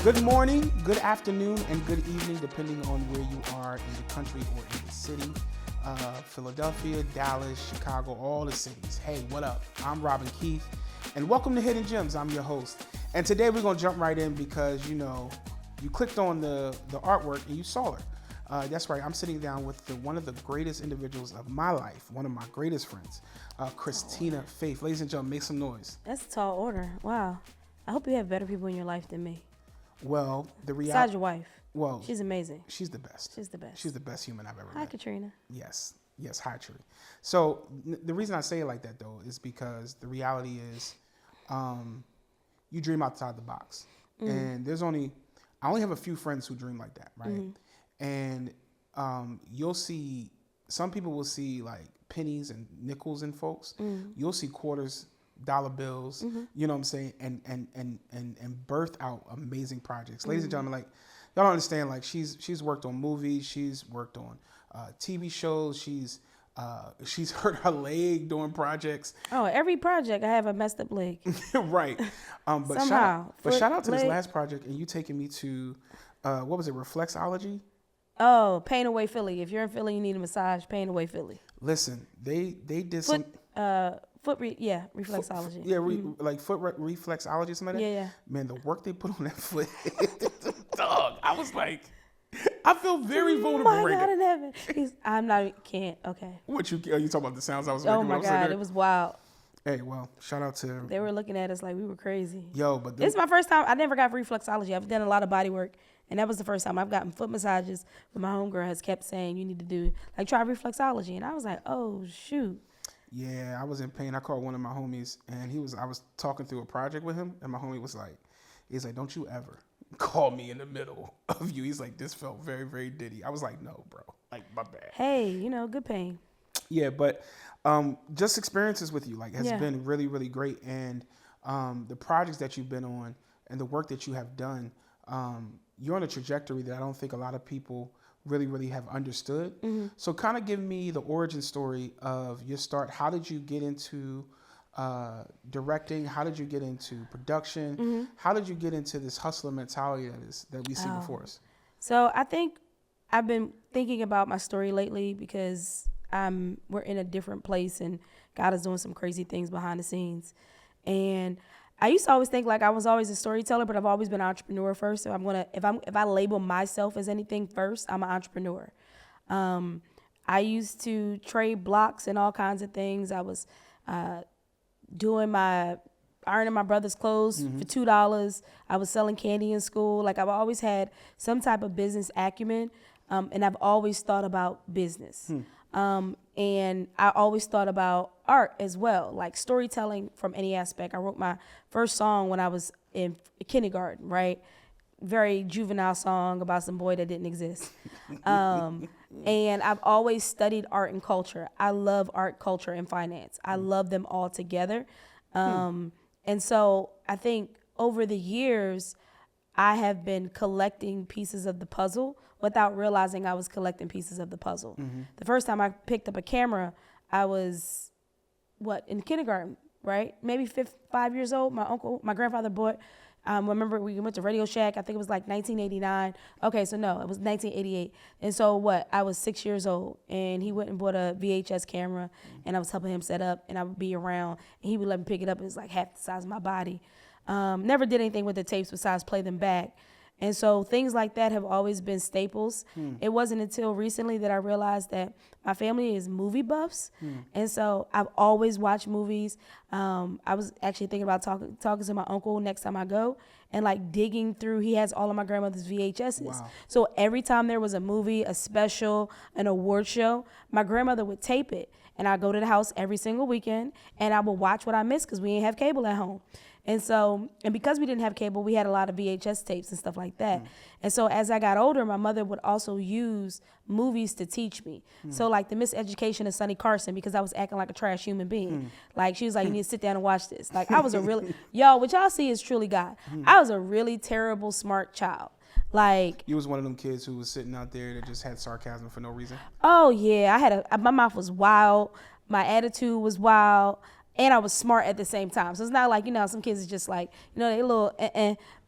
Good morning, good afternoon, and good evening, depending on where you are in the country or in the city. Philadelphia, Dallas, Chicago, all the cities. Hey, what up? I'm Robin Keith, and welcome to Hidden Gems. I'm your host. And today we're going to jump right in because, you clicked on the artwork and you saw her. That's right. I'm sitting down with one of the greatest individuals of my life, one of my greatest friends, Christina Faith. Ladies and gentlemen, make some noise. That's a tall order. Wow. I hope you have better people in your life than me. Well, the reality. Besides your wife. Well, she's amazing. She's the best. She's the best. She's the best human I've ever met. Hi, Katrina. Yes. Hi, Tree. So the reason I say it like that, though, is because the reality is you dream outside the box. And I only have a few friends who dream like that, right? And you'll see, some people will see like pennies and nickels in folks. You'll see quarters, dollar bills, you know what I'm saying, and birth out amazing projects. Ladies and gentlemen, like, y'all don't understand, like, she's worked on movies, she's worked on TV shows, she's hurt her leg doing projects. Oh, every project I have a messed up leg. Right. But somehow. Shout out to leg. This last project, and you taking me to what was it, Reflexology? Oh, Pain Away Philly. If you're in Philly, you need a massage, Pain Away Philly. Listen, they did reflexology. Like foot reflexology, something like that. Yeah. Man, the work they put on that foot, dog. I was like, I feel very vulnerable Oh my right God, now. in heaven. Can't. Okay. What you talking about? The sounds I was making? Oh my God, it was wild. Hey, well, shout out to. They were looking at us like we were crazy. Yo, but This is my first time. I never got reflexology. I've done a lot of body work, and that was the first time I've gotten foot massages. But my homegirl has kept saying you need to try reflexology, and I was like, oh shoot. Yeah, I was in pain. I called one of my homies, and I was talking through a project with him, and my homie was like, don't you ever call me in the middle of you. He's like, this felt very, very diddy. I was like, no, bro, like, my bad. Hey, good pain. Yeah, but just experiences with you has been really, really great. And the projects that you've been on and the work that you have done, you're on a trajectory that I don't think a lot of people really, really have understood. So kind of give me the origin story of your start. How did you get into directing? How did you get into production? How did you get into this hustler mentality that we see before us? So I think I've been thinking about my story lately because we're in a different place and God is doing some crazy things behind the scenes. And I used to always think like I was always a storyteller, but I've always been an entrepreneur first. So if I label myself as anything first, I'm an entrepreneur. I used to trade blocks and all kinds of things. I was ironing my brother's clothes for $2. I was selling candy in school. Like I've always had some type of business acumen, and I've always thought about business. And I always thought about art as well, like storytelling from any aspect. I wrote my first song when I was in kindergarten, right? Very juvenile song about some boy that didn't exist. And I've always studied art and culture. I love art, culture, and finance. I love them all together. And so I think over the years, I have been collecting pieces of the puzzle without realizing I was collecting pieces of the puzzle. The first time I picked up a camera, I was, in kindergarten, right? Maybe 5 years old. My grandfather bought, remember we went to Radio Shack, I think it was like 1989. Okay, so no, it was 1988. And so I was 6 years old, and he went and bought a VHS camera, and I was helping him set up, and I would be around, and he would let me pick it up. It was like half the size of my body. Never did anything with the tapes besides play them back. And so things like that have always been staples. It wasn't until recently that I realized that my family is movie buffs. And so I've always watched movies. I was actually thinking about talking to my uncle next time I go and like digging through. He has all of my grandmother's VHSs. Wow. So every time there was a movie, a special, an award show, my grandmother would tape it. And I'd go to the house every single weekend and I would watch what I missed because we didn't have cable at home. And because we didn't have cable, we had a lot of VHS tapes and stuff like that. And so as I got older, my mother would also use movies to teach me. So like The Miseducation of Sonny Carson, because I was acting like a trash human being. Like she was like, you need to sit down and watch this. Like I was a really, what y'all see is truly God. I was a really terrible, smart child. Like you was one of them kids who was sitting out there that just had sarcasm for no reason. Oh yeah, my mouth was wild. My attitude was wild. and I was smart at the same time. So it's not like, some kids is just like, they a little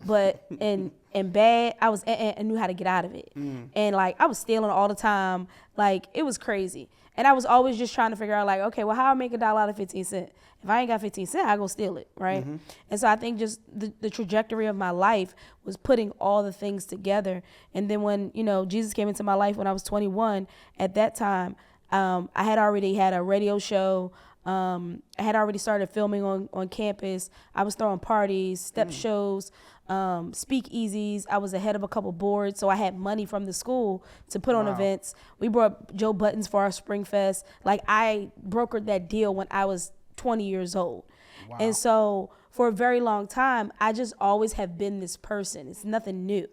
but and bad. I was and knew how to get out of it. And like I was stealing all the time. Like it was crazy. And I was always just trying to figure out like, okay, well, how I make $1 out of 15 cents? If I ain't got 15 cents, I go steal it, right? And so I think just the trajectory of my life was putting all the things together. And then when, Jesus came into my life when I was 21, at that time, I had already had a radio show. I had already started filming on campus. I was throwing parties, step shows, speakeasies. I was the head of a couple boards, so I had money from the school to put on events. We brought Joe Buttons for our Spring Fest. Like I brokered that deal when I was 20 years old. Wow. And so for a very long time, I just always have been this person. It's nothing new.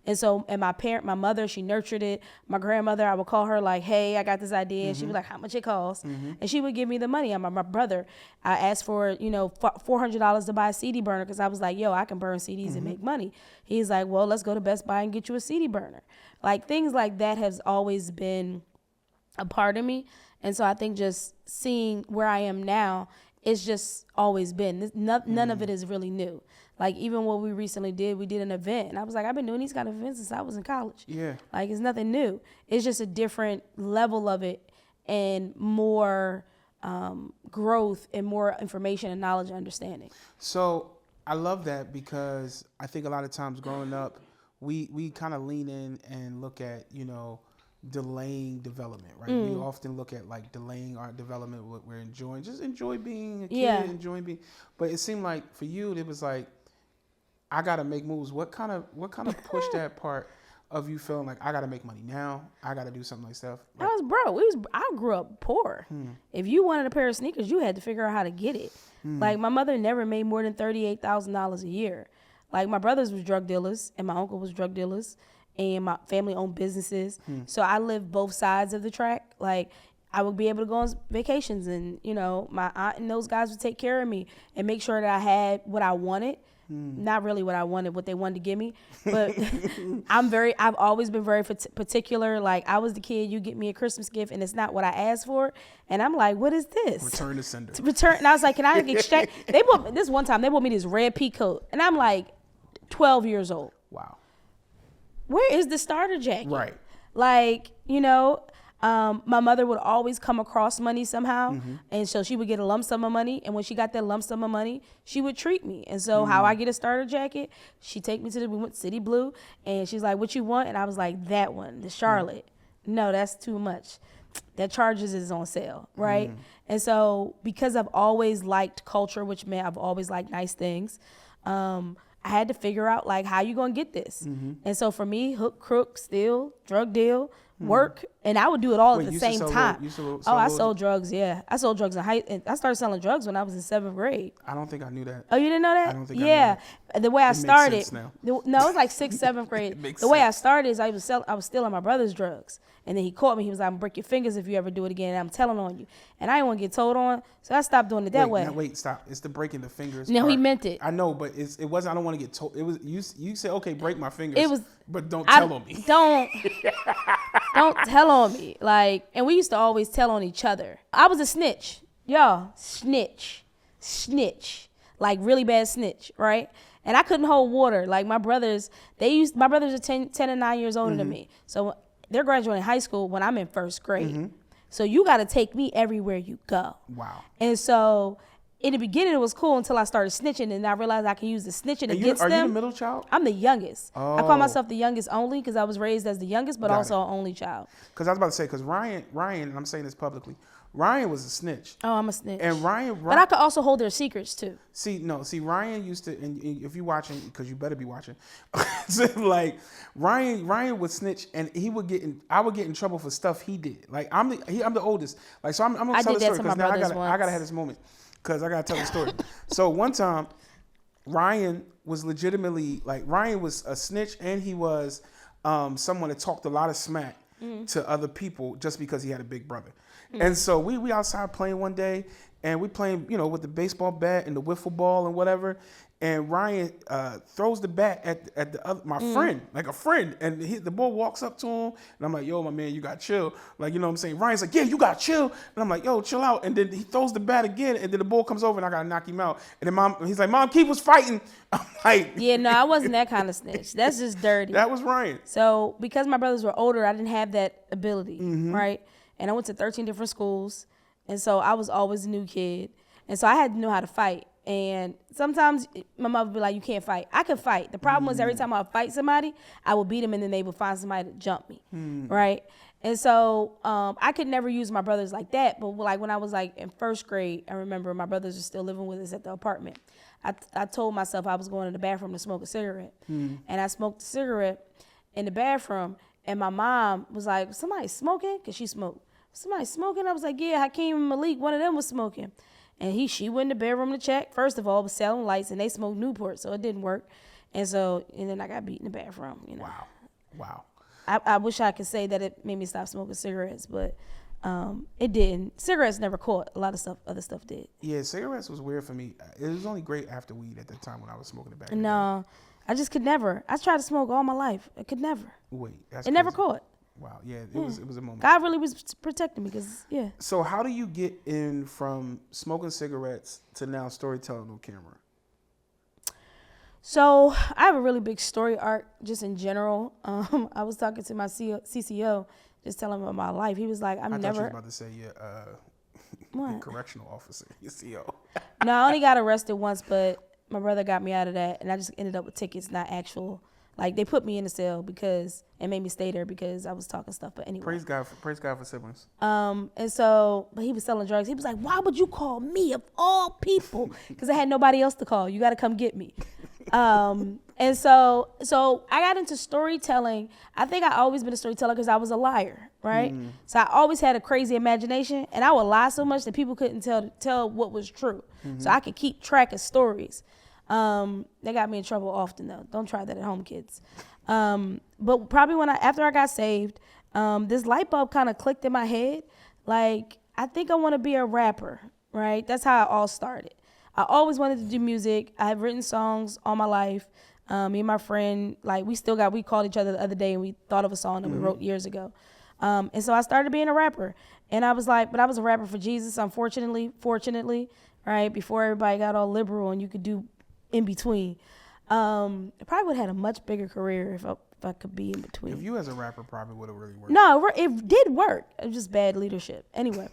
And so, and my mother, she nurtured it. My grandmother, I would call her like, hey, I got this idea. And she'd be like, how much it costs? And she would give me the money. And my brother, I asked for, $400 to buy a CD burner because I was like, yo, I can burn CDs and make money. He's like, well, let's go to Best Buy and get you a CD burner. Like things like that has always been a part of me. And so I think just seeing where I am now, it's just always been. None of it is really new. Like even what we recently did, we did an event. And I was like, I've been doing these kind of events since I was in college. Yeah. Like it's nothing new. It's just a different level of it and more growth and more information and knowledge and understanding. So I love that because I think a lot of times growing up, we kind of lean in and look at, delaying development, right? We often look at like delaying our development, what we're enjoying. Just enjoy being a kid, enjoying being. But it seemed like for you, it was like, I gotta make moves. What kind of pushed that part of you feeling like I gotta make money now? I gotta do something like stuff. Like, I grew up poor. If you wanted a pair of sneakers, you had to figure out how to get it. Like my mother never made more than $38,000 a year. Like my brothers was drug dealers and my uncle was drug dealers. And my family owned businesses. So I lived both sides of the track. Like I would be able to go on vacations and, my aunt and those guys would take care of me and make sure that I had what I wanted. Not really what I wanted, what they wanted to give me. But I've always been very particular. Like I was the kid, you get me a Christmas gift and it's not what I asked for. And I'm like, what is this? Return to sender. And I was like, can I exchange? This one time they bought me this red pea coat. And I'm like 12 years old. Wow. Where is the starter jacket? Right. Like, my mother would always come across money somehow. And so she would get a lump sum of money. And when she got that lump sum of money, she would treat me. And so how I get a starter jacket, she take me we went City Blue. And she's like, what you want? And I was like, that one, the Charlotte. No, that's too much. That Chargers is on sale, right? And so because I've always liked culture, which meant I've always liked nice things, I had to figure out like how you gonna get this. And so for me, hook, crook, steal, drug deal, work, and I would do it all at the same time. I sold drugs. Yeah, I sold drugs and I started selling drugs when I was in 7th grade. I don't think I knew that. Oh, you didn't know that? I don't think I knew that. The way I started. Makes sense no, it was like 6th, 7th grade. The way I started is I was stealing my brother's drugs. And then he caught me. He was like, I'm going to break your fingers if you ever do it again. And I'm telling on you. And I didn't want to get told on. So I stopped doing it that way. Wait, stop. It's the breaking the fingers No, part. he meant it. I know, but it wasn't, I don't want to get told. It was, you said, okay, break my fingers. It was, but don't tell on me. Don't tell on me. Like, and we used to always tell on each other. I was a snitch. Y'all, snitch. Like really bad snitch, right? And I couldn't hold water. Like my brothers are 10 and 9 years older than me. So they're graduating high school when I'm in 1st grade. So you got to take me everywhere you go. Wow. And so in the beginning, it was cool until I started snitching, and I realized I can use the snitching against them. Are you the middle child? I'm the youngest. Oh. I call myself the youngest only because I was raised as the youngest, but also an only child. Because I was about to say, because Ryan, and I'm saying this publicly, Ryan was a snitch. Oh, I'm a snitch. And Ryan, but I could also hold their secrets too. See, Ryan used to, and if you're watching, because you better be watching, so like Ryan would snitch, and I would get in trouble for stuff he did. Like I'm the oldest. Like so, I'm gonna tell the story because now I gotta have this moment because I gotta tell the story. So one time, Ryan was legitimately Ryan was a snitch, and he was someone that talked a lot of smack to other people just because he had a big brother. And so we outside playing one day, and we playing, with the baseball bat and the wiffle ball and whatever. and Ryan throws the bat at the other, my friend, like a friend, and the boy walks up to him, and I'm like, yo, my man, you got chill, like, you know what I'm saying? Ryan's like, yeah, you got chill, and I'm like, yo, chill out, and then he throws the bat again, and then the ball comes over, and I gotta knock him out, and then he's like, Mom, Keith was fighting. I'm like, Yeah, no, I wasn't that kind of snitch. That's just dirty. That was Ryan. So because my brothers were older, I didn't have that ability, right? And I went to 13 different schools, and so I was always a new kid, and so I had to know how to fight. And sometimes my mother would be like, you can't fight. I could fight. The problem was every time I would fight somebody, I would beat them, and then they would find somebody to jump me, right? And so I could never use my brothers like that. But like when I was like in first grade, I remember my brothers were still living with us at the apartment. I told myself I was going to the bathroom to smoke a cigarette. And I smoked a cigarette in the bathroom, and my mom was like, somebody smoking? Because she smoked. Somebody smoking? I was like, yeah, Hakeem and Malik, one of them was smoking. And she went in the bedroom to check. First of all, it was selling lights, and they smoked Newport, so it didn't work. And then I got beat in the bathroom. You know. Wow. I wish I could say that it made me stop smoking cigarettes, but it didn't. Cigarettes never caught. A lot of other stuff did. Yeah, cigarettes was weird for me. It was only great after weed at the time when I was smoking it back. No, I just could never. I tried to smoke all my life. I could never. Wait, that's it crazy. Never caught. Wow, yeah, it was a moment. God really was protecting me because, yeah. So how do you get in from smoking cigarettes to now storytelling on camera? So I have a really big story arc just in general. I was talking to my CCO, just telling him about my life. He was like, I thought you was about to say your correctional officer, your CO. No, I only got arrested once, but my brother got me out of that, and I just ended up with tickets, not actual. Like, they put me in the cell and made me stay there because I was talking stuff. But anyway. Praise God for siblings. And so, but he was selling drugs. He was like, why would you call me of all people? Because I had nobody else to call. You got to come get me. And so I got into storytelling. I think I always been a storyteller because I was a liar, right? So I always had a crazy imagination, and I would lie so much that people couldn't tell what was true. So I could keep track of stories. They got me in trouble often though. Don't try that at home, kids. But probably after I got saved, this light bulb kind of clicked in my head. Like, I think I want to be a rapper, right? That's how it all started. I always wanted to do music. I have written songs all my life. Me and my friend, like, we called each other the other day and we thought of a song that we wrote years ago. And so I started being a rapper. And I was like, but I was a rapper for Jesus, fortunately, right? Before everybody got all liberal and you could do in between. I probably would have had a much bigger career if I could be in between. If you as a rapper probably would have really worked. No, it did work. It was just bad leadership. Anyway.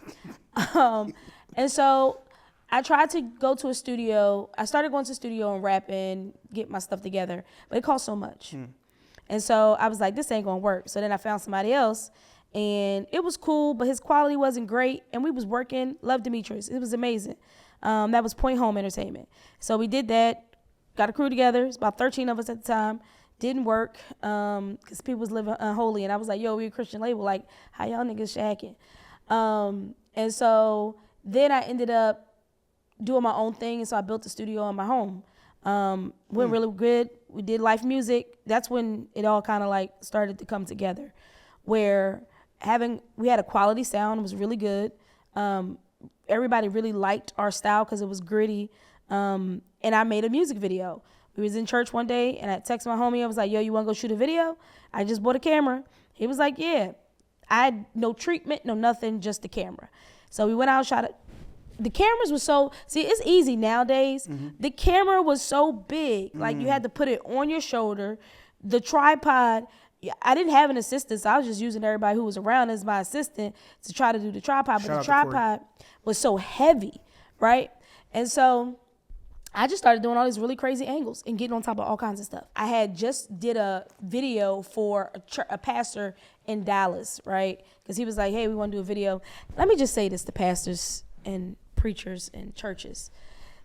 And so I tried to go to a studio. I started going to a studio and rapping, get my stuff together, but it cost so much. And so I was like, this ain't gonna work. So then I found somebody else, and it was cool, but his quality wasn't great. And we was working. Loved Demetrius. It was amazing. That was Point Home Entertainment. So we did that. Got a crew together. It's about 13 of us at the time. Didn't work because people was living unholy. And I was like, yo, we a Christian label. Like, how y'all niggas shacking? And so then I ended up doing my own thing. And so I built a studio in my home. Went really good. We did live music. That's when it all kind of like started to come together, where we had a quality sound. It was really good. Everybody really liked our style because it was gritty. And I made a music video. We was in church one day, and I texted my homie. I was like, yo, you want to go shoot a video? I just bought a camera. He was like, yeah. I had no treatment, no nothing, just the camera. So we went out and shot it. The cameras were it's easy nowadays. The camera was so big. Like, you had to put it on your shoulder. The tripod, I didn't have an assistant, so I was just using everybody who was around as my assistant to try to do the tripod. But the tripod was so heavy, right? And so I just started doing all these really crazy angles and getting on top of all kinds of stuff. I had just did a video for a pastor in Dallas, right? Because he was like, hey, we want to do a video. Let me just say this to pastors and preachers and churches.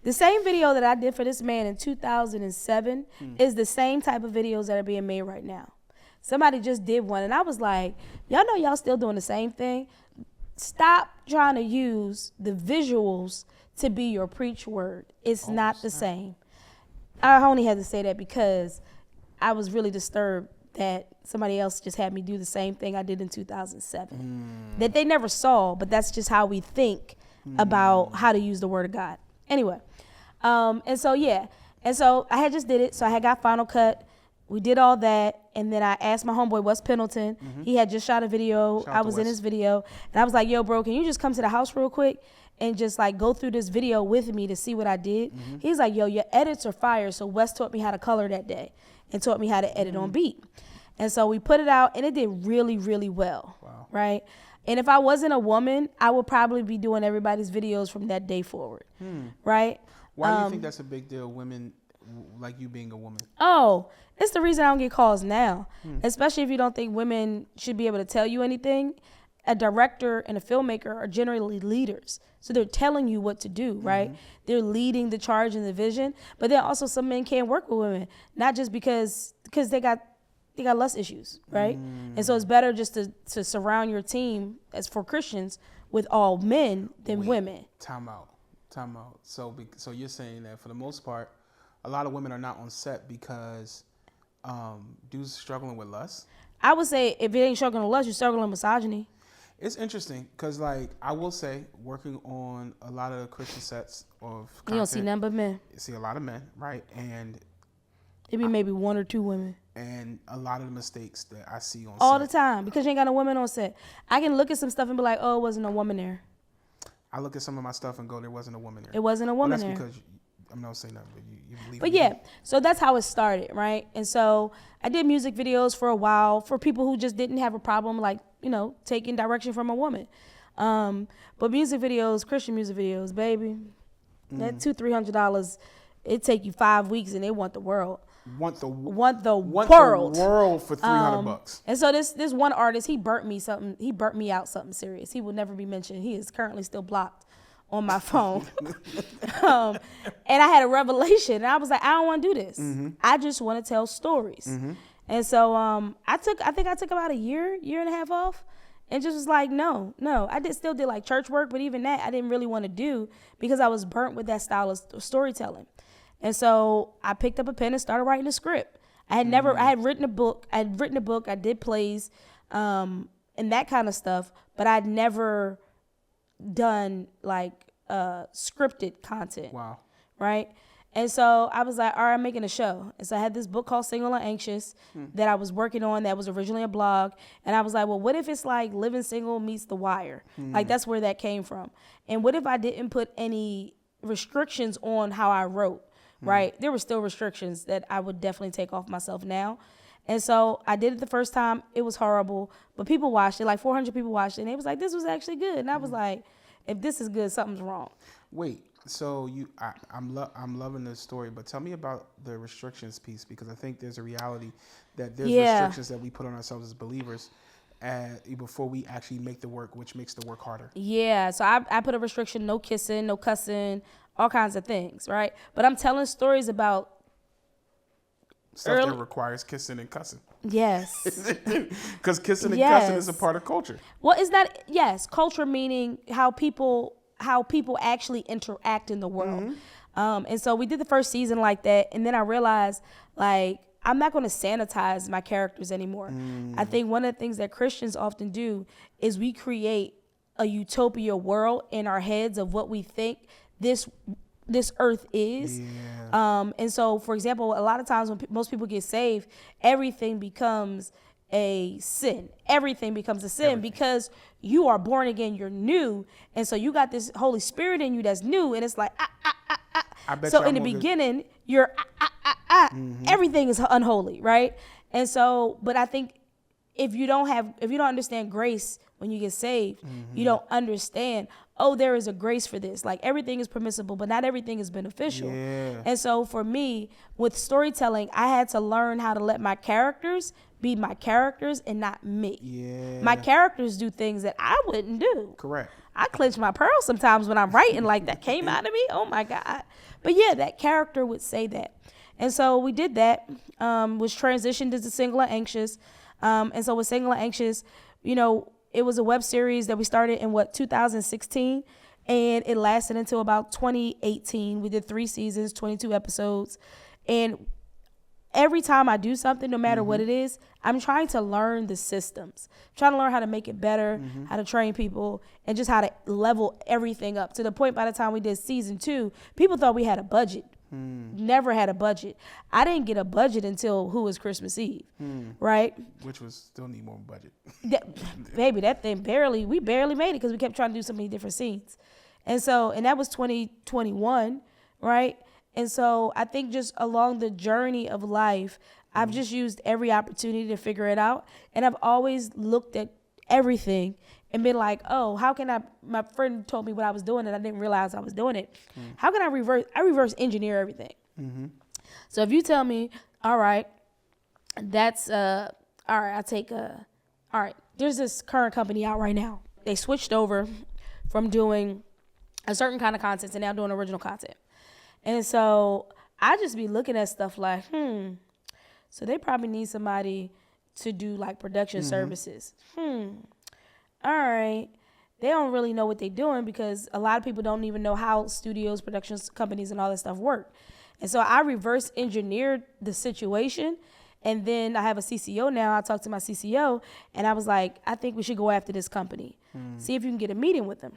The same video that I did for this man in 2007 is the same type of videos that are being made right now. Somebody just did one, and I was like, y'all know y'all still doing the same thing? Stop trying to use the visuals to be your preach word. It's not the same. I only had to say that because I was really disturbed that somebody else just had me do the same thing I did in 2007. That they never saw, but that's just how we think about how to use the word of God. Anyway, and so, yeah. And so I had just did it. So I had got Final Cut. We did all that. And then I asked my homeboy, Wes Pendleton. He had just shot a video. I was in his video. And I was like, yo, bro, can you just come to the house real quick and just like go through this video with me to see what I did? He's like, yo, your edits are fire. So Wes taught me how to color that day and taught me how to edit on beat. And so we put it out, and it did really, really well. Wow. Right? And if I wasn't a woman, I would probably be doing everybody's videos from that day forward. Right? Why do you think that's a big deal, women like you being a woman? Oh, it's the reason I don't get calls now, especially if you don't think women should be able to tell you anything. A director and a filmmaker are generally leaders. So they're telling you what to do, right? They're leading the charge and the vision. But then also some men can't work with women, not just because they got lust issues, right? And so it's better just to surround your team, as for Christians, with all men than women. Time out. So you're saying that for the most part, a lot of women are not on set because dudes struggling with lust? I would say if it ain't struggling with lust, you're struggling with misogyny. It's interesting because, like, I will say, working on a lot of Christian sets of content, You don't see none but men. you see a lot of men, right? And It be maybe one or two women. And a lot of the mistakes that I see on all set. the time, because you ain't got no women on set. I can look at some stuff and be like, oh, it wasn't a woman there. I look at some of my stuff and go, there wasn't a woman there. It wasn't a woman there. That's because I'm not saying that, but you believe. But yeah, so that's how it started, right? And so I did music videos for a while for people who just didn't have a problem, like, taking direction from a woman. But music videos, Christian music videos, baby, that $200-300, it take you 5 weeks and they want the world. Want the world. The world for $300. And so this one artist, he burnt me out something serious. He will never be mentioned. He is currently still blocked on my phone. And I had a revelation, and I was like, I don't want to do this. I just want to tell stories. And so I think I took about a year and a half off, and just was like, no. I still did like church work, but even that I didn't really want to do because I was burnt with that style of storytelling. And so I picked up a pen and started writing a script. I had written a book. I did plays, and that kind of stuff, but I'd never done like scripted content. Wow. Right. And so I was like, all right, I'm making a show. And so I had this book called Single and Anxious that I was working on that was originally a blog. And I was like, well, what if it's like Living Single meets The Wire? Like, that's where that came from. And what if I didn't put any restrictions on how I wrote, right? There were still restrictions that I would definitely take off myself now. And so I did it the first time. It was horrible. But people watched it. Like 400 people watched it. And they was like, this was actually good. And I was like, if this is good, something's wrong. Wait. So I'm loving this story, but tell me about the restrictions piece, because I think there's a reality that there's restrictions that we put on ourselves as believers before we actually make the work, which makes the work harder. Yeah, so I put a restriction: no kissing, no cussing, all kinds of things, right? But I'm telling stories about stuff that requires kissing and cussing. Yes. Because kissing and cussing is a part of culture. Well, is that, yes, culture meaning how people actually interact in the world. And so we did the first season like that. And then I realized, like, I'm not going to sanitize my characters anymore. I think one of the things that Christians often do is we create a utopia world in our heads of what we think this earth is. And so, for example, a lot of times when most people get saved, everything becomes a sin. Everything becomes a sin because you are born again, you're new. And so you got this Holy Spirit in you that's new. And it's like, so in the beginning, you're, everything is unholy, right? And so, but I think if you don't understand grace when you get saved, you don't understand, there is a grace for this. Like, everything is permissible, but not everything is beneficial. And so for me, with storytelling, I had to learn how to let my characters be my characters and not me. My characters do things that I wouldn't do. Correct. I clench my pearls sometimes when I'm writing, like, that came out of me. Oh my God. But yeah, that character would say that. And so we did that, which transitioned into Single and Anxious. And so with Single and Anxious, it was a web series that we started in 2016, and it lasted until about 2018. We did 3 seasons, 22 episodes. And every time I do something, no matter what it is, I'm trying to learn the systems, trying to learn how to make it better, how to train people, and just how to level everything up to the point by the time we did season 2, people thought we had a budget. Never had a budget. I didn't get a budget until Who Was Christmas Eve, right? Which was still need more budget. Baby, that thing we barely made it because we kept trying to do so many different scenes. And that was 2021, right? And so I think just along the journey of life, I've just used every opportunity to figure it out. And I've always looked at everything and been like, oh, how can my friend told me what I was doing and I didn't realize I was doing it. How can I reverse engineer everything? So if you tell me, all right, that's, all right, there's this current company out right now. They switched over from doing a certain kind of content to now doing original content. And so I just be looking at stuff like, so they probably need somebody to do like production services. All right. They don't really know what they're doing because a lot of people don't even know how studios, productions, companies, and all that stuff work. And so I reverse engineered the situation. And then I have a CCO now. I talked to my CCO and I was like, I think we should go after this company. See if you can get a meeting with them.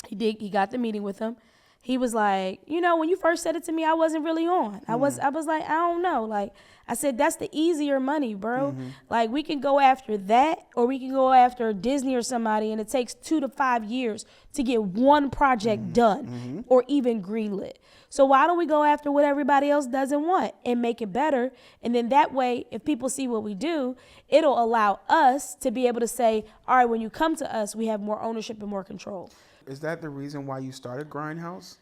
He got the meeting with them. He was like, when you first said it to me, I wasn't really on. I was like, I don't know. Like I said, that's the easier money, bro. Like we can go after that or we can go after Disney or somebody and it takes 2 to 5 years to get one project done or even greenlit. So why don't we go after what everybody else doesn't want and make it better? And then that way, if people see what we do, it'll allow us to be able to say, all right, when you come to us, we have more ownership and more control. Is that the reason why you started GrindHouse?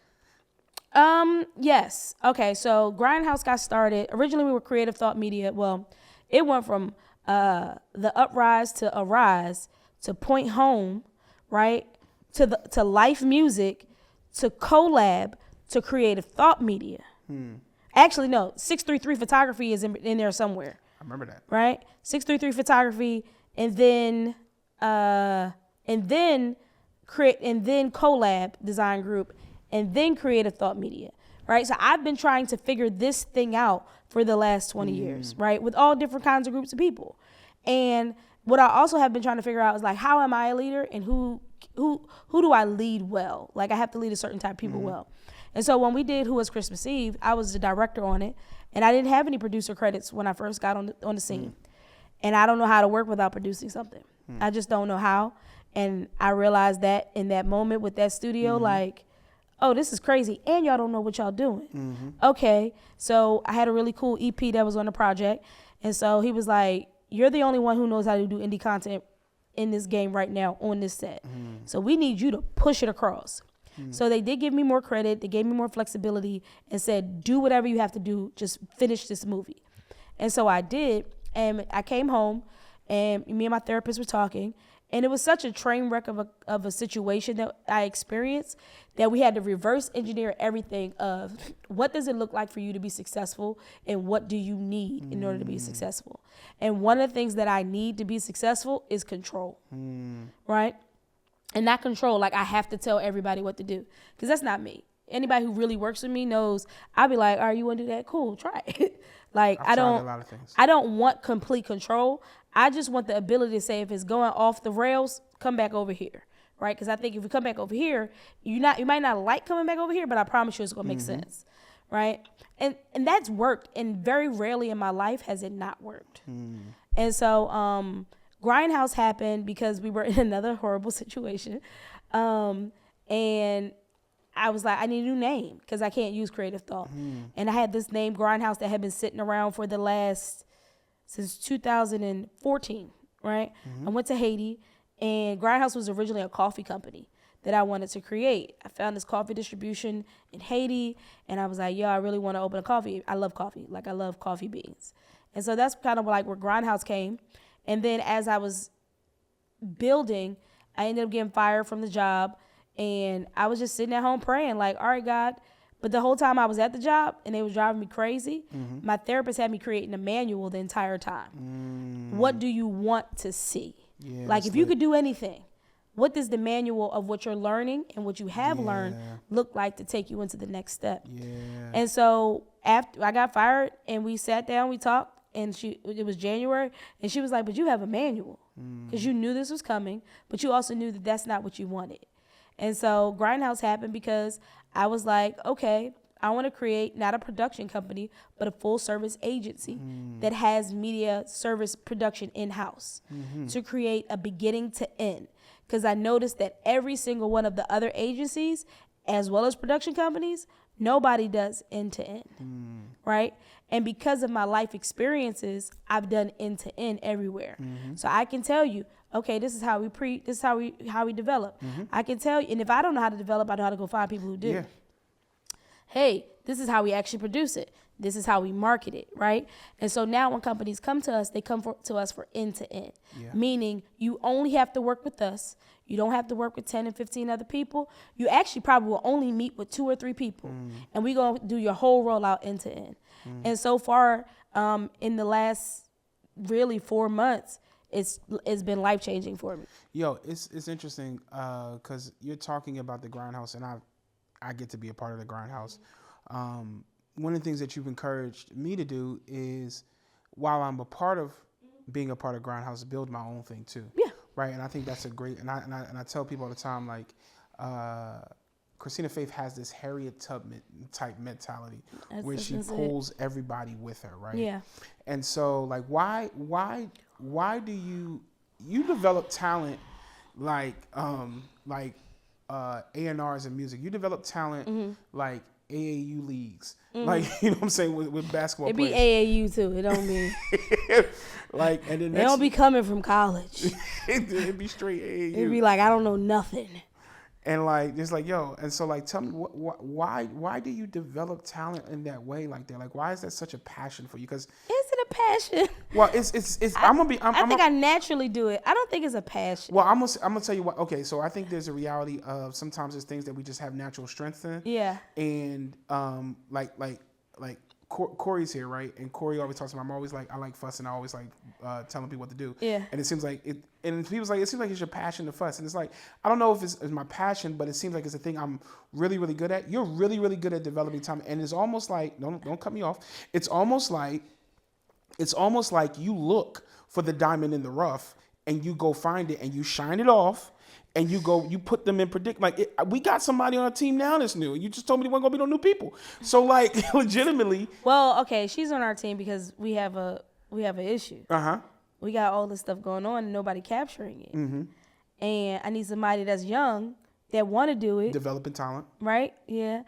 Yes. Okay, so GrindHouse got started. Originally, we were Creative Thought Media. Well, it went from the Uprise to Arise to Point Home, right, to Life Music to Collab to Creative Thought Media. Actually, no, 633 Photography is in there somewhere. I remember that. Right? 633 Photography, and then Collab Design Group, and then Creative Thought Media, right? So I've been trying to figure this thing out for the last 20 years, right? With all different kinds of groups of people. And what I also have been trying to figure out is like, how am I a leader and who do I lead well? Like I have to lead a certain type of people well. And so when we did Who Was Christmas Eve, I was the director on it, and I didn't have any producer credits when I first got on the scene. And I don't know how to work without producing something. I just don't know how. And I realized that in that moment with that studio, like, oh, this is crazy. And y'all don't know what y'all doing. Okay. So I had a really cool EP that was on the project. And so he was like, you're the only one who knows how to do indie content in this game right now on this set. So we need you to push it across. So they did give me more credit. They gave me more flexibility and said, do whatever you have to do. Just finish this movie. And so I did. And I came home and me and my therapist were talking. And it was such a train wreck of a situation that I experienced that we had to reverse engineer everything of what does it look like for you to be successful and what do you need in order to be successful. And one of the things that I need to be successful is control, right? And not control, like I have to tell everybody what to do because that's not me. Anybody who really works with me knows I'll be like, all right, you want to do that? Cool, try it. Like I've tried a lot of things. I don't want complete control. I just want the ability to say if it's going off the rails, come back over here, right? Because I think if we come back over here, you might not like coming back over here, but I promise you it's gonna make sense, right? And that's worked, and very rarely in my life has it not worked. And so GrindHouse happened because we were in another horrible situation, and I was like, I need a new name because I can't use Creative Thought. And I had this name, GrindHouse, that had been sitting around for since 2014, right? I went to Haiti, and GrindHouse was originally a coffee company that I wanted to create. I found this coffee distribution in Haiti, and I was like, I really want to open a coffee. I love coffee. Like, I love coffee beans. And so that's kind of like where GrindHouse came. And then as I was building, I ended up getting fired from the job, and I was just sitting at home praying, like, all right, God. But the whole time I was at the job and they was driving me crazy, my therapist had me creating a manual the entire time. What do you want to see? Like if you could do anything, what does the manual of what you're learning and what you have learned look like to take you into the next step? And so after I got fired and we sat down, we talked, and it was January, and she was like, but you have a manual because you knew this was coming, but you also knew that that's not what you wanted. And so GrindHouse happened because I was like, okay, I want to create not a production company, but a full service agency that has media service production in-house to create a beginning to end. Because I noticed that every single one of the other agencies, as well as production companies, nobody does end to end, right? And because of my life experiences, I've done end to end everywhere. So I can tell you, okay, this is how we develop. I can tell you, and if I don't know how to develop, I know how to go find people who do. Yeah. Hey, this is how we actually produce it. This is how we market it, right? And so now when companies come to us, they come to us for end to end, meaning you only have to work with us. You don't have to work with 10 and 15 other people. You actually probably will only meet with 2 or 3 people, and we're going to do your whole rollout end to end. And so far, in the last really 4 months, it's been life-changing for me. Yo, it's interesting because you're talking about the GrindHouse, and I get to be a part of the GrindHouse. One of the things that you've encouraged me to do is, while I'm a part of being a part of GrindHouse, build my own thing too. Yeah. Right, and I think that's a great. And I tell people all the time, like, Christina Faith has this Harriet Tubman type mentality where she pulls everybody with her, right? Yeah. And so, like, why do you develop talent like A&Rs in music? You develop talent like AAU leagues, like, you know what I'm saying, with basketball. It be AAU too. It don't mean like, and then they don't be coming from college. It'd be straight AAU. It'd be like, I don't know nothing. And like, it's like, yo, and so like, tell me why do you develop talent in that way like that? Like, why is that such a passion for you? Because Is it a passion? Well, it's. I think I naturally do it. I don't think it's a passion. Well, I'm gonna tell you what. Okay, so I think there's a reality of sometimes there's things that we just have natural strength in. Yeah. And like Corey's here, right? And Corey always talks about, I'm always like, I like fussing. I always like telling people what to do. Yeah. And it seems like it. And people's like, it seems like it's your passion to fuss. And it's like, I don't know if it's my passion, but it seems like it's a thing I'm really, really good at. You're really, really good at developing time. And it's almost like, don't cut me off. It's almost like you look for the diamond in the rough and you go find it and you shine it off and you put them in predicament. Like, we got somebody on our team now that's new. You just told me there weren't gonna be no new people. So like, legitimately. Well, okay, she's on our team because we have an issue. Uh-huh. We got all this stuff going on and nobody capturing it. Mm-hmm. And I need somebody that's young that want to do it. Developing talent. Right? Yeah.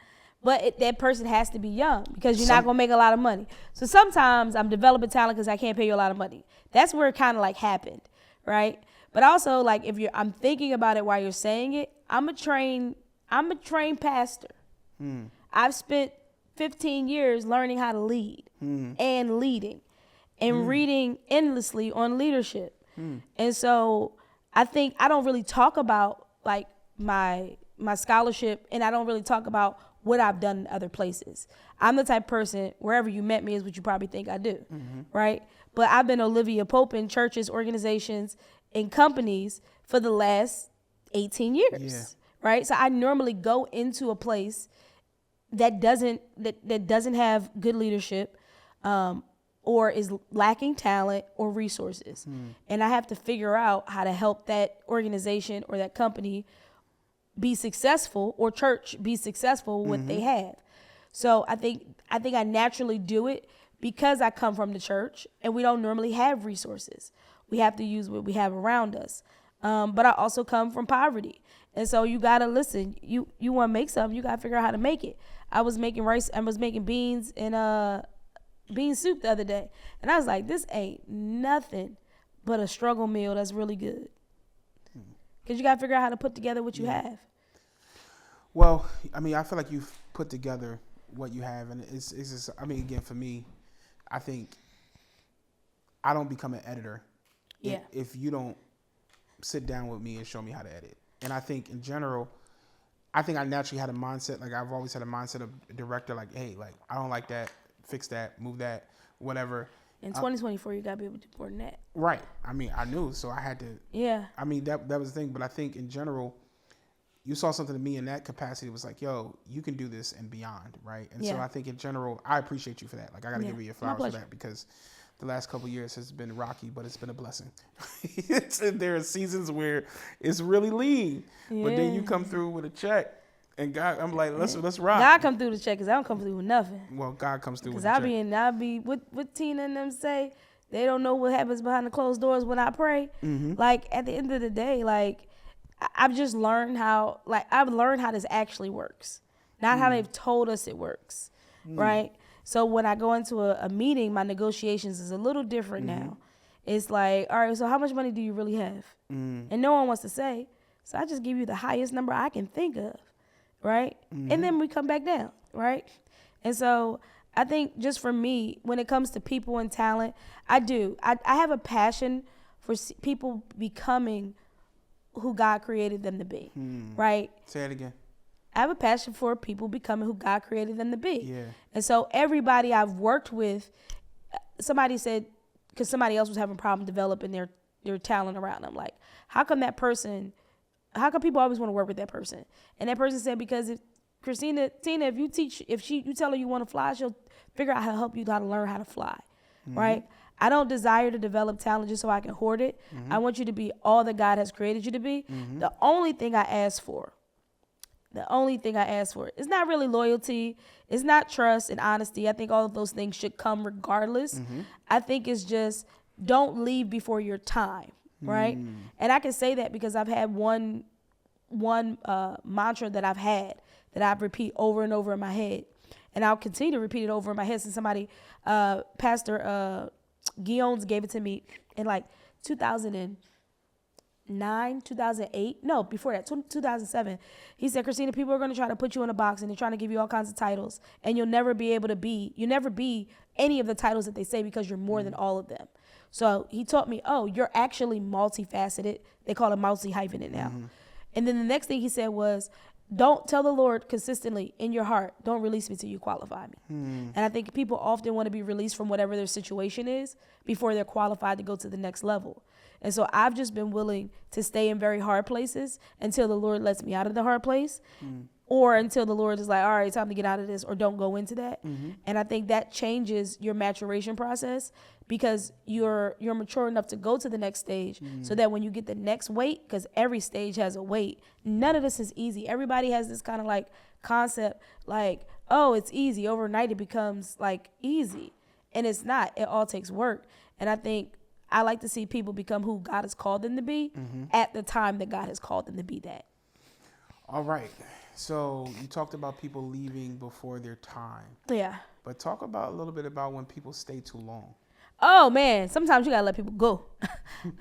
But that person has to be young because you're not going to make a lot of money. So sometimes I'm developing talent because I can't pay you a lot of money. That's where it kind of like happened, right? But also, like, I'm thinking about it while you're saying it, I'm a trained pastor. I've spent 15 years learning how to lead and leading and reading endlessly on leadership. And so I think I don't really talk about like my scholarship, and I don't really talk about what I've done in other places. I'm the type of person, wherever you met me is what you probably think I do, right? But I've been Olivia Pope in churches, organizations, and companies for the last 18 years, right? So I normally go into a place that doesn't have good leadership, or is lacking talent or resources. And I have to figure out how to help that organization or that company be successful, or church be successful with what they have. So I think I naturally do it because I come from the church and we don't normally have resources. We have to use what we have around us. But I also come from poverty. And so you gotta listen. You want to make something, you gotta figure out how to make it. I was making rice, I was making beans and bean soup the other day. And I was like, this ain't nothing but a struggle meal that's really good. Because you got to figure out how to put together what you have. Well, I mean, I feel like you've put together what you have. And it's just, I mean, again, for me, I think I don't become an editor if you don't sit down with me and show me how to edit. And I think in general, I naturally had a mindset, like I've always had a mindset of a director, like, hey, like, I don't like that. Fix that, move that, whatever. In 2024, you got to be able to do more than that. Right. I mean, I knew, so I had to. Yeah. I mean, that was the thing. But I think in general, you saw something in me in that capacity. It was like, yo, you can do this and beyond, right? And so I think in general, I appreciate you for that. Like, I got to give you your flowers for that, because the last couple of years has been rocky, but it's been a blessing. There are seasons where it's really lean, but then you come through with a check. And God, I'm like, let's rock. God come through the check, because I don't come through with nothing. Well, God comes through with Because the check. I'll be, what Tina and them say, they don't know what happens behind the closed doors when I pray. Mm-hmm. Like, at the end of the day, like, I've just learned how, this actually works. Not how they've told us it works, right? So when I go into a meeting, my negotiations is a little different now. It's like, all right, so how much money do you really have? And no one wants to say. So I just give you the highest number I can think of, right? And then we come back down, right? And so I think just for me, when it comes to people and talent, I have a passion for people becoming who God created them to be, right? Say it again. I have a passion for people becoming who God created them to be. Yeah. And so everybody I've worked with, somebody said, because somebody else was having a problem developing their talent around them, like, how come people always want to work with that person? And that person said, because if Tina, if you tell her you want to fly, she'll figure out how to help you how to learn how to fly, right? I don't desire to develop talent just so I can hoard it. I want you to be all that God has created you to be. The only thing I ask for is not really loyalty. It's not trust and honesty. I think all of those things should come regardless. I think it's just, don't leave before your time, right? And I can say that because I've had one mantra that I've repeat over and over in my head. And I'll continue to repeat it over in my head since somebody, Pastor Guillaume's gave it to me in like 2009, 2008. No, before that, 2007. He said, Christina, people are going to try to put you in a box and they're trying to give you all kinds of titles. And you'll never be any of the titles that they say, because you're more than all of them. So he taught me, you're actually multifaceted. They call it multi-hyphenate now. And then the next thing he said was, don't tell the Lord consistently in your heart, don't release me till you qualify me. And I think people often want to be released from whatever their situation is before they're qualified to go to the next level. And so I've just been willing to stay in very hard places until the Lord lets me out of the hard place, or until the Lord is like, all right, time to get out of this, or don't go into that. And I think that changes your maturation process, because you're mature enough to go to the next stage, so that when you get the next weight, because every stage has a weight, none of this is easy. Everybody has this kind of like concept like, oh, it's easy. Overnight it becomes like easy. And it's not. It all takes work. And I think I like to see people become who God has called them to be at the time that God has called them to be that. All right. So you talked about people leaving before their time. Yeah. But talk about a little bit about when people stay too long. Oh, man. Sometimes you got to let people go.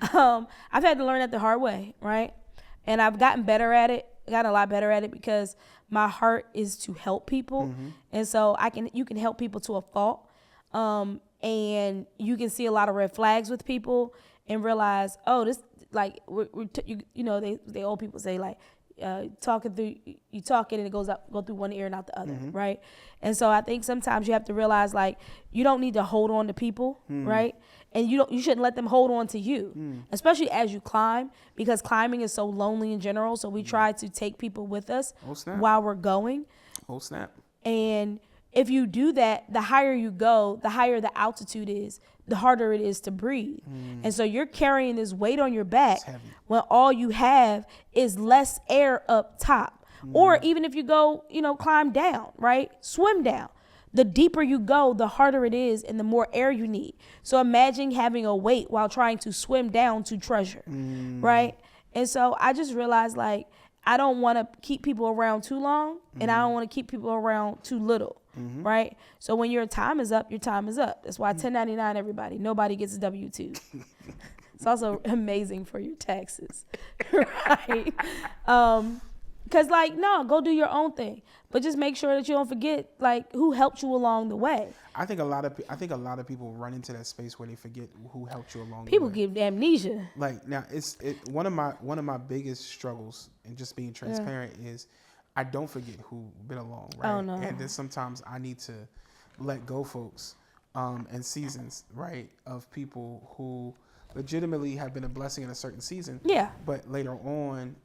I've had to learn that the hard way, right? And I've gotten better at it. Gotten a lot better at it, because my heart is to help people. And so you can help people to a fault. And you can see a lot of red flags with people and realize, oh, this, like, they old people say, like, you talk it and it go through one ear and out the other, right? And so I think sometimes you have to realize, like, you don't need to hold on to people, right? And you shouldn't let them hold on to you, especially as you climb, because climbing is so lonely in general. So we try to take people with us while we're going. Oh, snap. And if you do that, the higher you go, the higher the altitude is, the harder it is to breathe. And so you're carrying this weight on your back when all you have is less air up top. Or even if you go, climb down, right? Swim down. The deeper you go, the harder it is and the more air you need. So imagine having a weight while trying to swim down to treasure, right? And so I just realized, like, I don't want to keep people around too long, and I don't want to keep people around too little, right? So when your time is up, your time is up. That's why 1099, everybody. Nobody gets a W-2. It's also amazing for your taxes, right? Because, like, no, go do your own thing, but just make sure that you don't forget, like, who helped you along the way. I think a lot of people run into that space where they forget who helped you along the way. People give amnesia. Like, now, one of my biggest struggles in just being transparent is I don't forget who been along, right? Oh, no. And then sometimes I need to let go, folks, and seasons, right, of people who legitimately have been a blessing in a certain season. Yeah. But later on,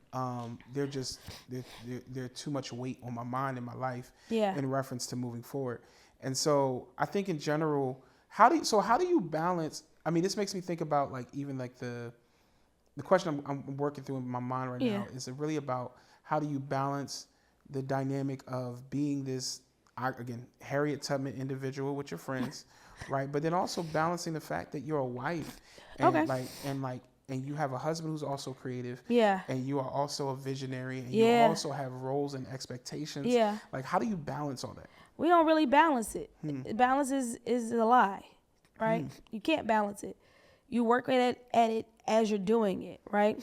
they're too much weight on my mind and my life in reference to moving forward. And so I think in general, how do you balance? I mean, this makes me think about, like, even like the question I'm working through in my mind right now is it really about how do you balance the dynamic of being this, again, Harriet Tubman individual with your friends, right? But then also balancing the fact that you're a wife, and and you have a husband who's also creative, and you are also a visionary, and you also have roles and expectations. Yeah. Like, how do you balance all that? We don't really balance it. Balance is a lie, right? You can't balance it. You work at it as you're doing it, right?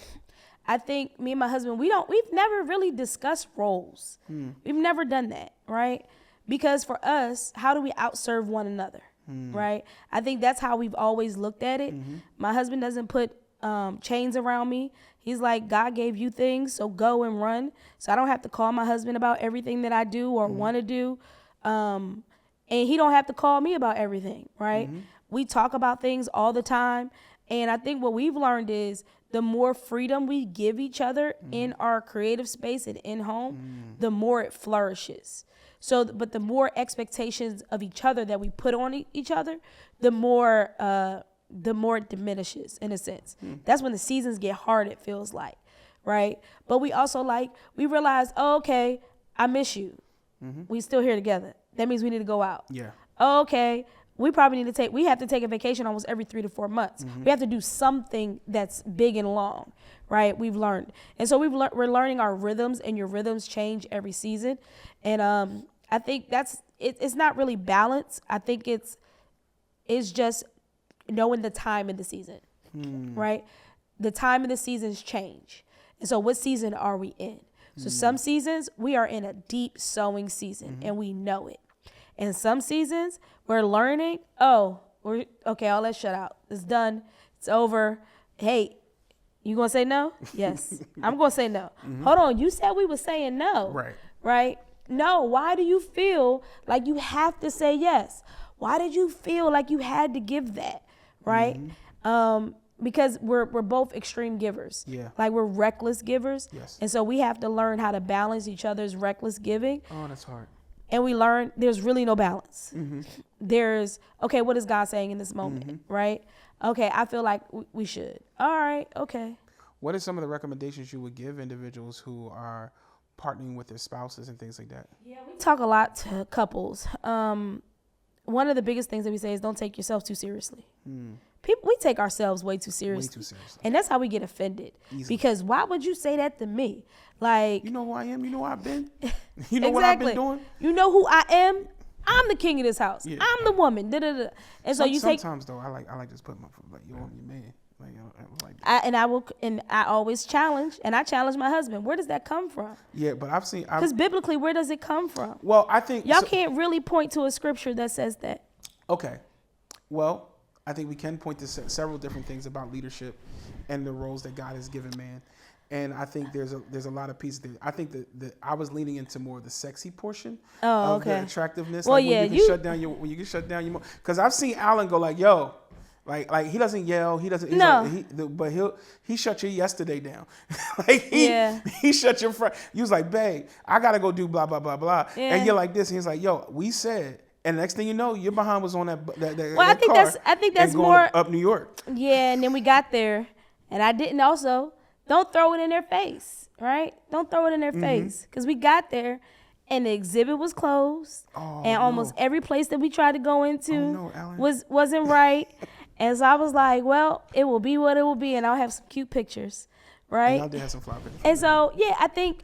I think me and my husband, we've never really discussed roles. We've never done that, right? Because for us, how do we outserve one another, right? I think that's how we've always looked at it. My husband doesn't put chains around me. He's like, God gave you things, so go and run. So I don't have to call my husband about everything that I do or want to do. And he don't have to call me about everything, right? We talk about things all the time. And I think what we've learned is the more freedom we give each other in our creative space and in home, the more it flourishes. So, but the more expectations of each other that we put on each other, the more it diminishes, in a sense. That's when the seasons get hard, it feels like, right? But we also we realize, oh, okay, I miss you. We still here together. That means we need to go out. Yeah. Oh, okay. We have to take a vacation almost every 3 to 4 months. We have to do something that's big and long, right? We've learned. And so we're learning our rhythms, and your rhythms change every season. And I think it's not really balance. I think it's just knowing the time of the season, right? The time of the seasons change. And so what season are we in? So some seasons we are in a deep sowing season, and we know it. And some seasons we're learning, all that shut out. It's done. It's over. Hey, you going to say no? Yes. I'm going to say no. Hold on. You said we were saying no. Right. Right? No. Why do you feel like you have to say yes? Why did you feel like you had to give that? Right? Because we're both extreme givers. Yeah. Like, we're reckless givers. Yes. And so we have to learn how to balance each other's reckless giving. Oh, that's hard. And we learn there's really no balance. There's, okay, what is God saying in this moment, right? Okay, I feel like we should. All right, okay. What are some of the recommendations you would give individuals who are partnering with their spouses and things like that? Yeah, we talk a lot to couples. One of the biggest things that we say is don't take yourself too seriously. We take ourselves way too seriously. Way too seriously. And that's how we get offended. Easily. Because why would you say that to me? Like, you know who I am? You know where I've been? You know what I've been doing? You know who I am? I'm the king of this house. Yeah. I'm the woman. Da-da-da. And so sometimes though, I like just put my foot like, yo, I'm your man. I always challenge, and I challenge my husband. Where does that come from? Yeah, but because biblically, where does it come from? Well, I think y'all can't really point to a scripture that says that. Okay, well, I think we can point to several different things about leadership and the roles that God has given man, and I think there's a lot of pieces there. I think that I was leaning into more of the sexy portion of the attractiveness. Well, like yeah, when you can shut down your because I've seen Alan go like, yo. Like he doesn't yell, he doesn't. No. But he shut your yesterday down. He shut your front. You was like, babe, I gotta go do blah blah blah blah, and you're like this, and he's like, yo, we said, and the next thing you know, your behind was on that. Well, I think that's more up New York. Yeah, and then we got there, and I didn't also don't throw it in their face, right? Don't throw it in their face because we got there. And the exhibit was closed, and almost every place that we tried to go into wasn't right. And so I was like, well, it will be what it will be, and I'll have some cute pictures, right? And y'all did have some flower pictures. And so, yeah, I think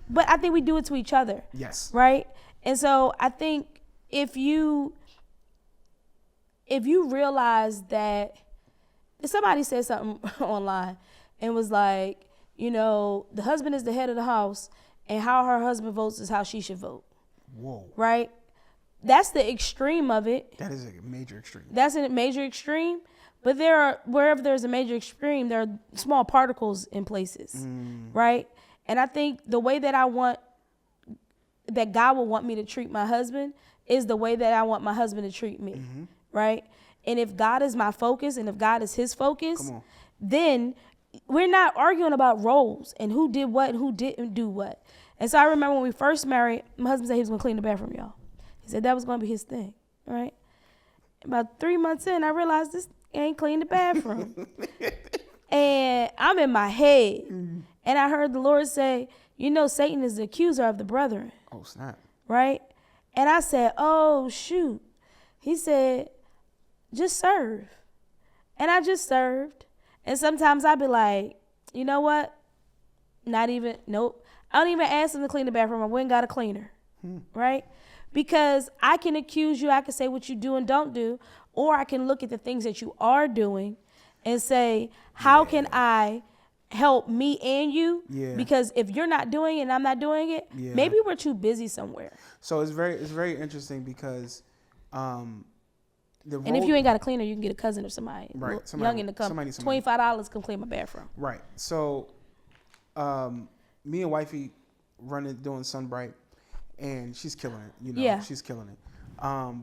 we do it to each other. Yes. Right? And so I think if you realize that if somebody said something online and was like, you know, the husband is the head of the house, and how her husband votes is how she should vote. Whoa. Right? That's the extreme of it. That is a major extreme. That's a major extreme. But wherever there's a major extreme, there are small particles in places. Right? And I think the way that that God will want me to treat my husband is the way that I want my husband to treat me. Right? And if God is my focus and if God is his focus, then we're not arguing about roles and who did what and who didn't do what. And so I remember when we first married, my husband said he was going to clean the bathroom, y'all. He said that was going to be his thing, right? About 3 months in, I realized this ain't clean the bathroom. And I'm in my head. And I heard the Lord say, you know, Satan is the accuser of the brethren. Oh, snap. Right? And I said, oh, shoot. He said, just serve. And I just served. And sometimes I'd be like, you know what? Nope. I don't even ask him to clean the bathroom. I went and got a cleaner. Right? Because I can accuse you. I can say what you do and don't do. Or I can look at the things that you are doing and say, how can I help me and you? Yeah. Because if you're not doing it and I'm not doing it, maybe we're too busy somewhere. So it's very interesting because and if you ain't got a cleaner, you can get a cousin or somebody. Right. Youngin to come. $25 come clean my bathroom. Right. So me and wifey doing Sunbright, and she's killing it. You know, Yeah. she's killing it.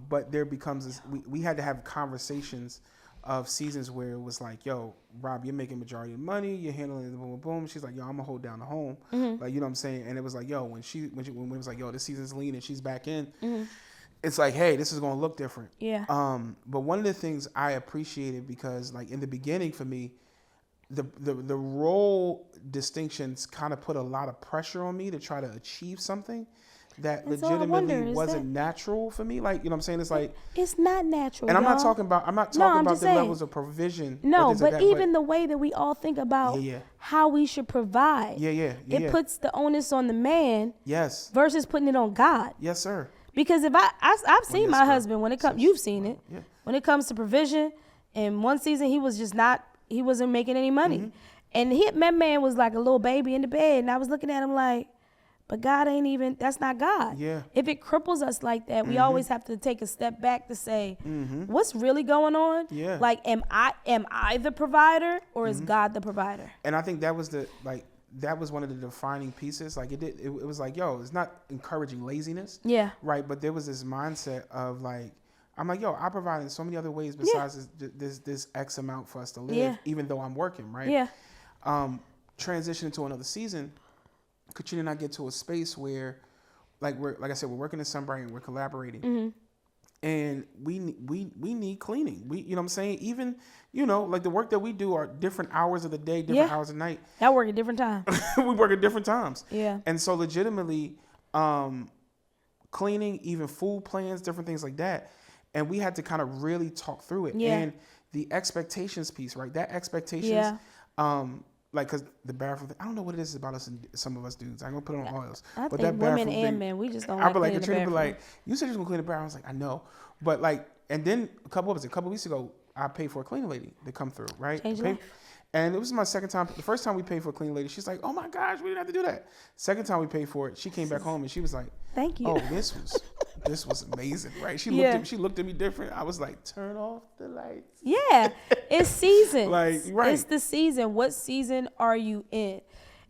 But there becomes this, we had to have conversations of seasons where it was like, yo, Rob, you're making majority of the money, you're handling it, boom, boom, boom. She's like, yo, I'm gonna hold down the home. Like, you know what I'm saying? And it was like, yo, when it was like, yo, this season's lean and she's back in, it's like, hey, this is gonna look different. Yeah. But one of the things I appreciated, because like in the beginning for me, the role distinctions kind of put a lot of pressure on me to try to achieve something that legitimately wasn't natural for me. Like, you know what I'm saying? It's like, it's not natural. And I'm not y'all. talking about the levels of provision. No, but even the way that we all think about how we should provide. It puts the onus on the man. Yes. Versus putting it on God. Yes, sir. Because if I've seen my husband when it comes, you've seen it. Yeah. When it comes to provision, and one season he wasn't making any money. And that man was like a little baby in the bed, and I was looking at him like, but God that's not God. Yeah. If it cripples us like that, we always have to take a step back to say, what's really going on? Yeah. Like, am I the provider, or is God the provider? And I think that was one of the defining pieces. Like it was like, yo, it's not encouraging laziness. Yeah. Right. But there was this mindset of like, I'm like, yo, I provide in so many other ways besides this X amount for us to live, even though I'm working, right? Yeah. Transitioning to another season, Katrina and I get to a space where, like I said, we're working in Sunbright and we're collaborating, and we need cleaning. You know what I'm saying? Even, you know, like the work that we do are different hours of the day, different hours of the night. I work at different times. We work at different times. Yeah. And so legitimately, cleaning, even food plans, different things like that. And we had to kind of really talk through it. Yeah. And the expectations piece, right? That expectations, like, because the bathroom, I don't know what it is about us and some of us dudes. I'm going to put it on oils. I but think that women bathroom and men, we just don't like cleaning the bathroom. Katrina be like, you said you was going to clean the bathroom. I was like, I know. But like, and then a couple weeks ago, I paid for a cleaning lady to come through, right? And it was my second time. The first time we paid for a cleaning lady, she's like, oh my gosh, we didn't have to do that. Second time we paid for it, she came back home and she was like, thank you. Oh, this was amazing, right? She looked at me different. I was like, turn off the lights. Yeah, it's season. Like, right. It's the season. What season are you in?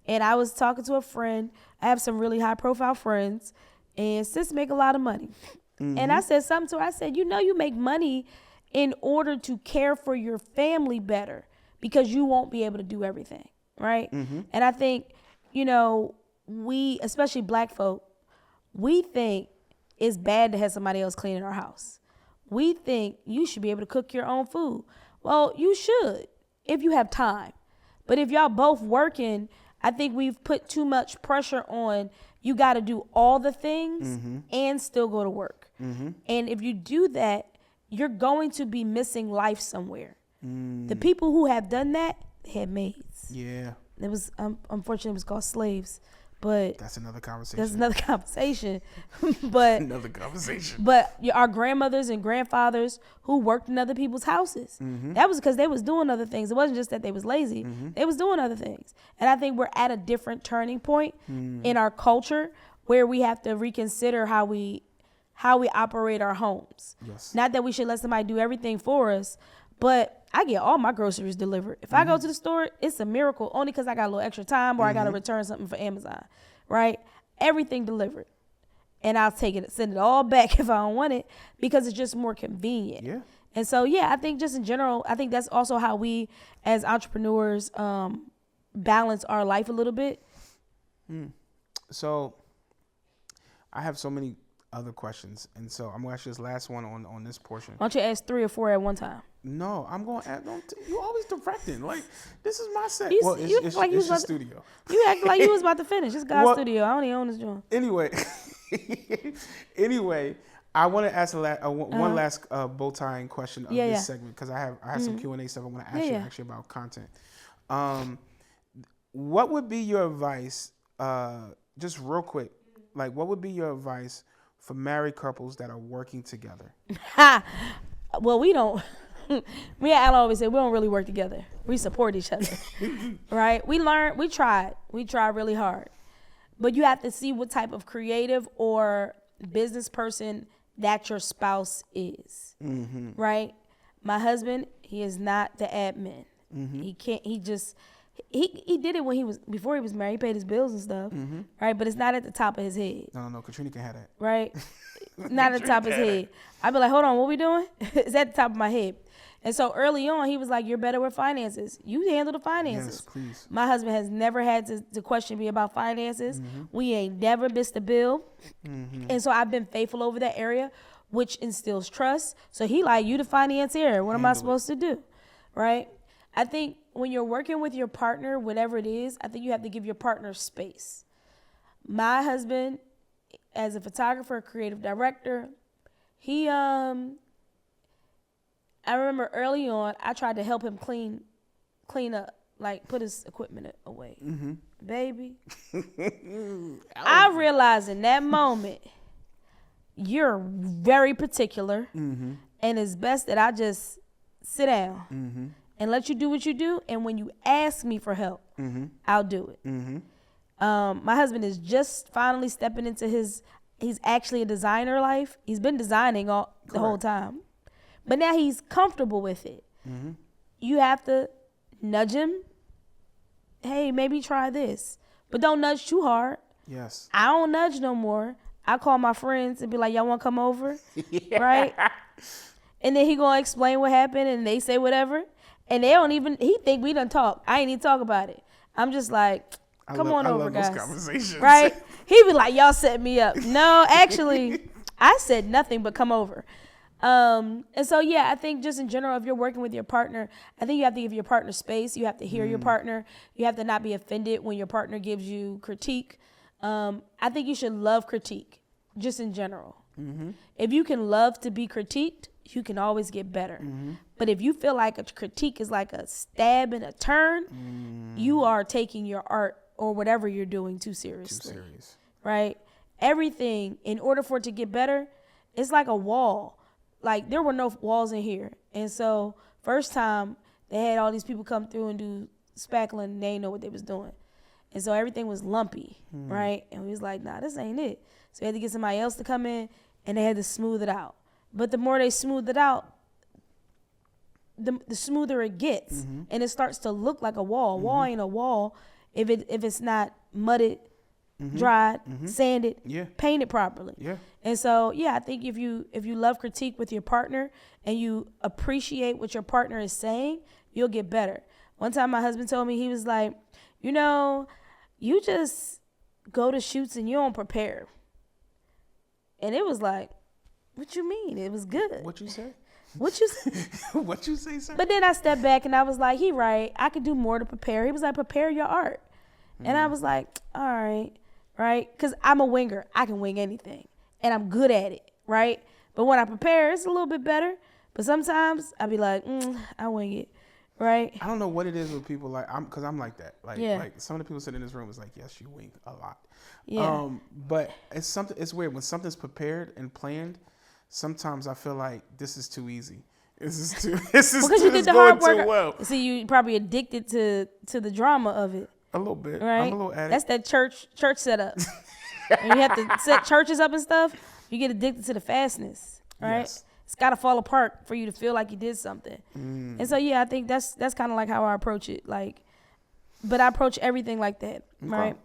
And I was talking to a friend. I have some really high profile friends, and sis make a lot of money. And I said something to her. I said, you know, you make money in order to care for your family better, because you won't be able to do everything, right? And I think, you know, we, especially black folk, we think it's bad to have somebody else cleaning our house. We think you should be able to cook your own food. Well, you should if you have time. But if y'all both working, I think we've put too much pressure on, you got to do all the things and still go to work. And if you do that, you're going to be missing life somewhere. The people who have done that had maids. Yeah. It was, unfortunately, it was called slaves. But that's another conversation. But another conversation. But our grandmothers and grandfathers who worked in other people's houses, that was because they was doing other things. It wasn't just that they was lazy. They was doing other things. And I think we're at a different turning point in our culture where we have to reconsider how we operate our homes. Yes. Not that we should let somebody do everything for us, but I get all my groceries delivered. If I go to the store, it's a miracle, only because I got a little extra time or I got to return something for Amazon, right? Everything delivered. And I'll take it, send it all back if I don't want it, because it's just more convenient. Yeah. And so, yeah, I think just in general, I think that's also how we as entrepreneurs balance our life a little bit. So I have so many other questions, and so I'm gonna ask you this last one on this portion. Why don't you ask 3 or 4 at one time? No, I'm going to ask. You always directing. Like, this is my set. Well, it's your studio. You act like you was about to finish. It's God's studio. I don't even own this joint. Anyway, I want to ask one last bow tying question of this segment, because I have some Q&A stuff I want to ask you actually about content. What would be your advice, just real quick, like what would be your advice for married couples that are working together? Well, we don't. Me and Al always say we don't really work together. We support each other, right? We tried really hard, but you have to see what type of creative or business person that your spouse is, right? My husband, he is not the admin. He can't. He did it when before he was married. He paid his bills and stuff, right? But it's not at the top of his head. No, Katrina can have that, right? Not at the top of his head. I'd be like, hold on, what we doing? It's at the top of my head. And so early on, he was like, you're better with finances. You handle the finances. Yes, please. My husband has never had to question me about finances. We ain't never missed a bill. And so I've been faithful over that area, which instills trust. So he like, you the financier. What am I supposed to do? Right? I think when you're working with your partner, whatever it is, I think you have to give your partner space. My husband, as a photographer, creative director, he I remember early on, I tried to help him clean up, like put his equipment away. Baby, I realized in that moment, you're very particular, and it's best that I just sit down and let you do what you do. And when you ask me for help, I'll do it. My husband is just finally stepping into he's actually a designer life. He's been designing the whole time. But now he's comfortable with it. You have to nudge him. Hey, maybe try this. But don't nudge too hard. Yes. I don't nudge no more. I call my friends and be like, y'all want to come over? Right? And then he going to explain what happened, and they say whatever. And they don't even, he think we done talk. I ain't even talk about it. I'm just like, come on over, guys. I love those conversations. Right? He be like, y'all set me up. No, actually, I said nothing but come over. And so, yeah, I think just in general, if you're working with your partner, I think you have to give your partner space. You have to hear your partner. You have to not be offended when your partner gives you critique. I think you should love critique, just in general. If you can love to be critiqued, you can always get better. But if you feel like a critique is like a stab and a turn, you are taking your art or whatever you're doing too seriously. Right? Everything, in order for it to get better, it's like a wall. Like, there were no walls in here. And so, first time, they had all these people come through and do spackling, and they didn't know what they was doing. And so, everything was lumpy, right? And we was like, nah, this ain't it. So, we had to get somebody else to come in, and they had to smooth it out. But the more they smooth it out, the smoother it gets. And it starts to look like a wall. Wall ain't a wall if it's not mudded, dried, sanded, painted properly. And so, yeah, I think if you love critique with your partner and you appreciate what your partner is saying, you'll get better. One time my husband told me, he was like, you just go to shoots and you don't prepare. And it was like, what you mean? It was good. What you say? What you say? What you say, sir? But then I stepped back and I was like, he right. I could do more to prepare. He was like, prepare your art. And I was like, all right. Right? Because I'm a winger. I can wing anything. And I'm good at it. Right? But when I prepare, it's a little bit better. But sometimes I be like, I wing it. Right? I don't know what it is with people because I'm like that. Like some of the people sitting in this room is like, yes, you wing a lot. Yeah. But it's weird when something's prepared and planned. Sometimes I feel like this is too easy. Because you did the hard work. Well. See, you probably addicted to the drama of it. A little bit. Right? I'm a little addict. That's that church setup. When you have to set churches up and stuff, you get addicted to the fastness. Right? Yes. It's got to fall apart for you to feel like you did something. And so, yeah, I think that's kind of like how I approach it. But I approach everything like that. Right?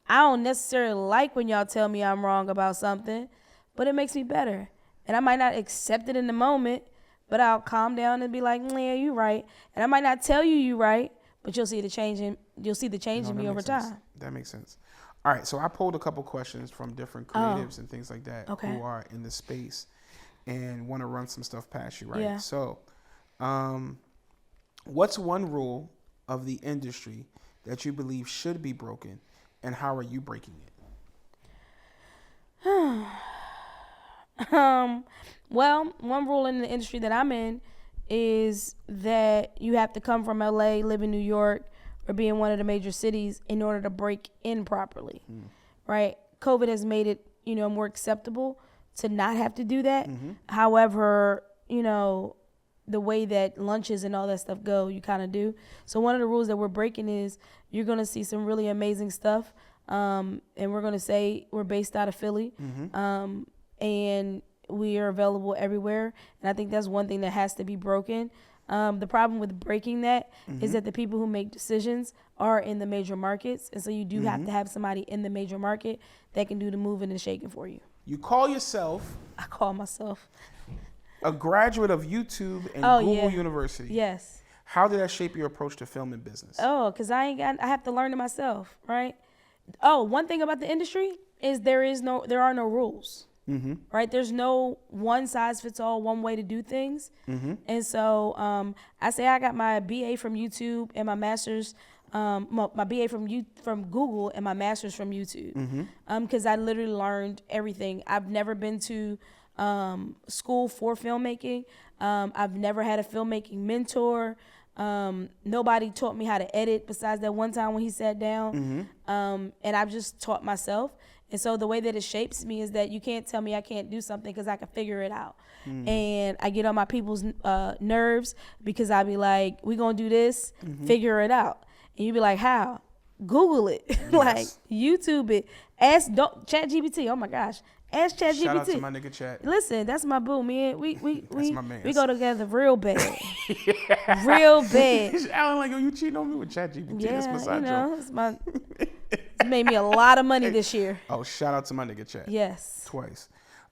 I don't necessarily like when y'all tell me I'm wrong about something, but it makes me better. And I might not accept it in the moment, but I'll calm down and be like, yeah, you're right. And I might not tell you you're right, but you'll see the change in me over time. That makes sense. All right, so I pulled a couple questions from different creatives and things like that who are in the space and want to run some stuff past you, right? Yeah. So, what's one rule of the industry that you believe should be broken, and how are you breaking it? Well, one rule in the industry that I'm in is that you have to come from LA, live in New York, or be in one of the major cities in order to break in properly, right? COVID has made it, more acceptable to not have to do that. However, the way that lunches and all that stuff go, you kind of do. So one of the rules that we're breaking is you're going to see some really amazing stuff. And we're going to say we're based out of Philly. And we are available everywhere. And I think that's one thing that has to be broken. The problem with breaking that is that the people who make decisions are in the major markets. And so you do have to have somebody in the major market that can do the moving and shaking for you. You call yourself... I call myself... a graduate of YouTube and Google University. Yes. How did that shape your approach to film and business? Oh, because I have to learn it myself, right? Oh, one thing about the industry is there are no rules. Right? There's no one size fits all, one way to do things. And so I say I got my BA from YouTube and my master's, my BA from Google and my master's from YouTube. Because I literally learned everything. I've never been to school for filmmaking. I've never had a filmmaking mentor. Nobody taught me how to edit besides that one time when he sat down. And I've just taught myself. And so the way that it shapes me is that you can't tell me I can't do something because I can figure it out. And I get on my people's nerves because I be like, we gonna do this, figure it out. And you be like, how? Google it. Like, YouTube it. ChatGPT. Oh my gosh. Ask ChatGPT. Shout out to my nigga Chat. Listen, that's my boo, man. We my man. We go together real bad. Real bad. Alan, like, you cheating on me with ChatGPT? Yeah, that's my side joke. It's made me a lot of money this year. Oh, shout out to my nigga Chat. Yes. Twice.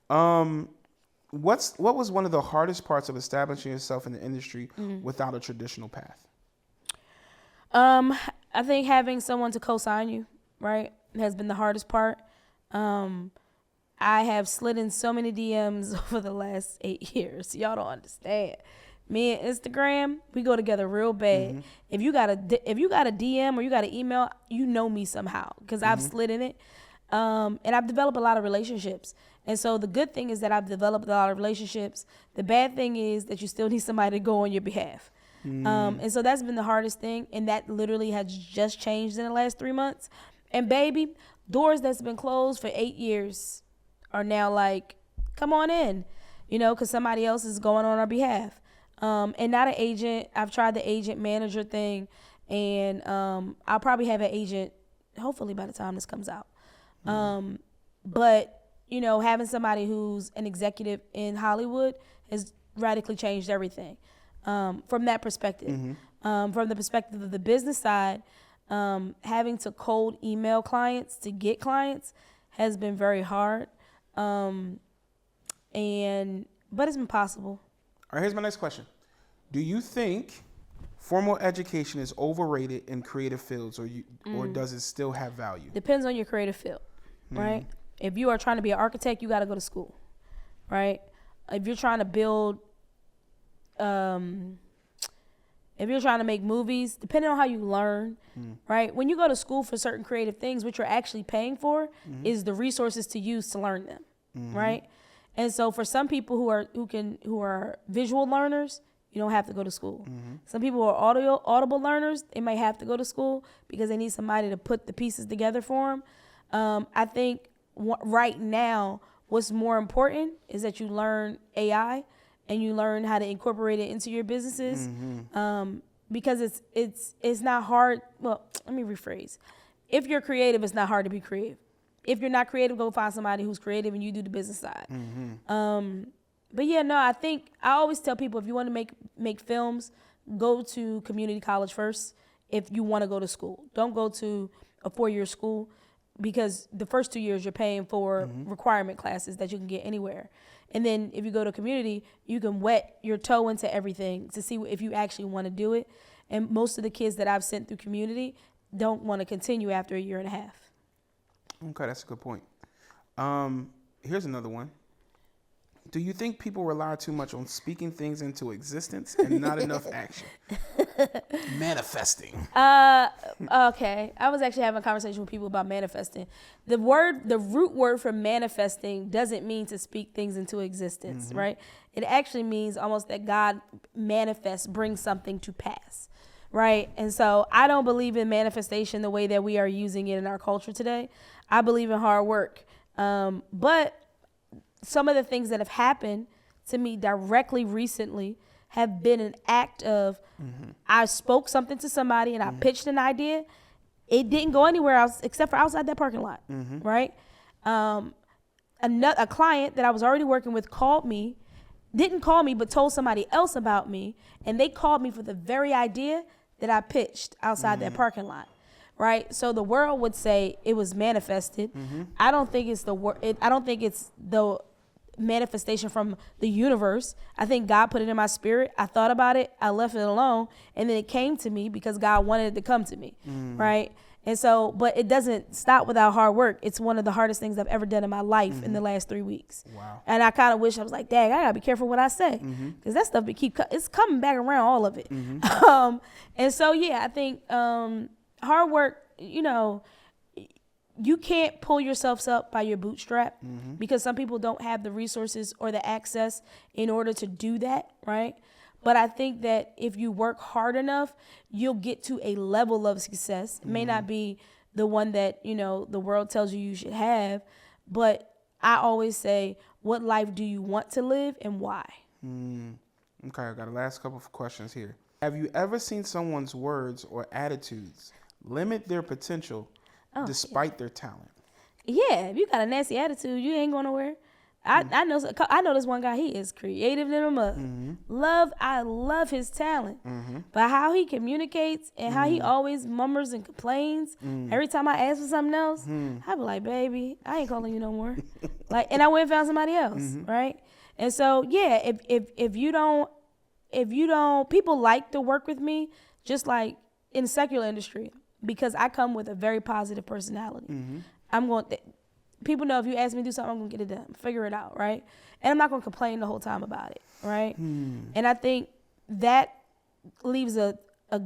What was one of the hardest parts of establishing yourself in the industry without a traditional path? I think having someone to co-sign you, right, has been the hardest part. I have slid in so many DMs over the last 8 years. Y'all don't understand. Me and Instagram, we go together real bad. If you got a DM or you got an email, you know me somehow because I've slid in it. And I've developed a lot of relationships. And so the good thing is that I've developed a lot of relationships. The bad thing is that you still need somebody to go on your behalf. And so that's been the hardest thing. And that literally has just changed in the last 3 months. And baby, doors that's been closed for 8 years are now like, come on in, because somebody else is going on our behalf. And not an agent. I've tried the agent manager thing, and I'll probably have an agent hopefully by the time this comes out. But having somebody who's an executive in Hollywood has radically changed everything from that perspective. From the perspective of the business side, having to cold email clients to get clients has been very hard. But it's been possible. All right, here's my next question. Do you think formal education is overrated in creative fields, or does it still have value? Depends on your creative field, right? If you are trying to be an architect, you got to go to school, right? If you're trying to build, if you're trying to make movies, depending on how you learn, right? When you go to school for certain creative things, what you're actually paying for is the resources to use to learn them, right? And so for some people who are visual learners, you don't have to go to school. Some people who are audible learners, they might have to go to school because they need somebody to put the pieces together for them. I think right now, what's more important is that you learn AI and you learn how to incorporate it into your businesses. Because it's not hard. Well, let me rephrase. If you're creative, it's not hard to be creative. If you're not creative, go find somebody who's creative and you do the business side. But yeah, no, I think I always tell people if you want to make films, go to community college first if you want to go to school. Don't go to a 4-year school because the first 2 years you're paying for requirement classes that you can get anywhere. And then if you go to community, you can wet your toe into everything to see if you actually want to do it. And most of the kids that I've sent through community don't want to continue after 1.5 years. Okay, that's a good point. Here's another one. Do you think people rely too much on speaking things into existence and not enough action? Manifesting. Okay. I was actually having a conversation with people about manifesting. The root word for manifesting doesn't mean to speak things into existence, right? It actually means almost that God manifests, brings something to pass, right? And so I don't believe in manifestation the way that we are using it in our culture today. I believe in hard work. But some of the things that have happened to me directly recently have been an act of I spoke something to somebody and I pitched an idea. It didn't go anywhere else except for outside that parking lot, right? A client that I was already working with didn't call me, but told somebody else about me, and they called me for the very idea that I pitched outside that parking lot. Right, so the world would say it was manifested. I don't think it's I don't think it's the manifestation from the universe. I think God put it in my spirit. I thought about it. I left it alone, and then it came to me because God wanted it to come to me. Right, and so, but it doesn't stop without hard work. It's one of the hardest things I've ever done in my life in the last 3 weeks. Wow. And I kind of wish I was like, dang, I gotta be careful what I say, because that stuff it's coming back around, all of it. And so yeah, I think. Hard work, you can't pull yourself up by your bootstrap because some people don't have the resources or the access in order to do that, right? But I think that if you work hard enough, you'll get to a level of success. It may not be the one that, the world tells you should have, but I always say, what life do you want to live and why? Okay, I got a last couple of questions here. Have you ever seen someone's words or attitudes limit their potential despite their talent? Yeah, if you got a nasty attitude, you ain't going nowhere. I know this one guy. He is creative than a mug. I love his talent, but how he communicates and how he always murmurs and complains. Every time I ask for something else, I be like, "Baby, I ain't calling you no more." And I went and found somebody else, right? And so yeah, if you don't, people like to work with me, just like in the secular industry, because I come with a very positive personality. People know if you ask me to do something, I'm going to get it done, figure it out, right? And I'm not going to complain the whole time about it, right? And I think that leaves a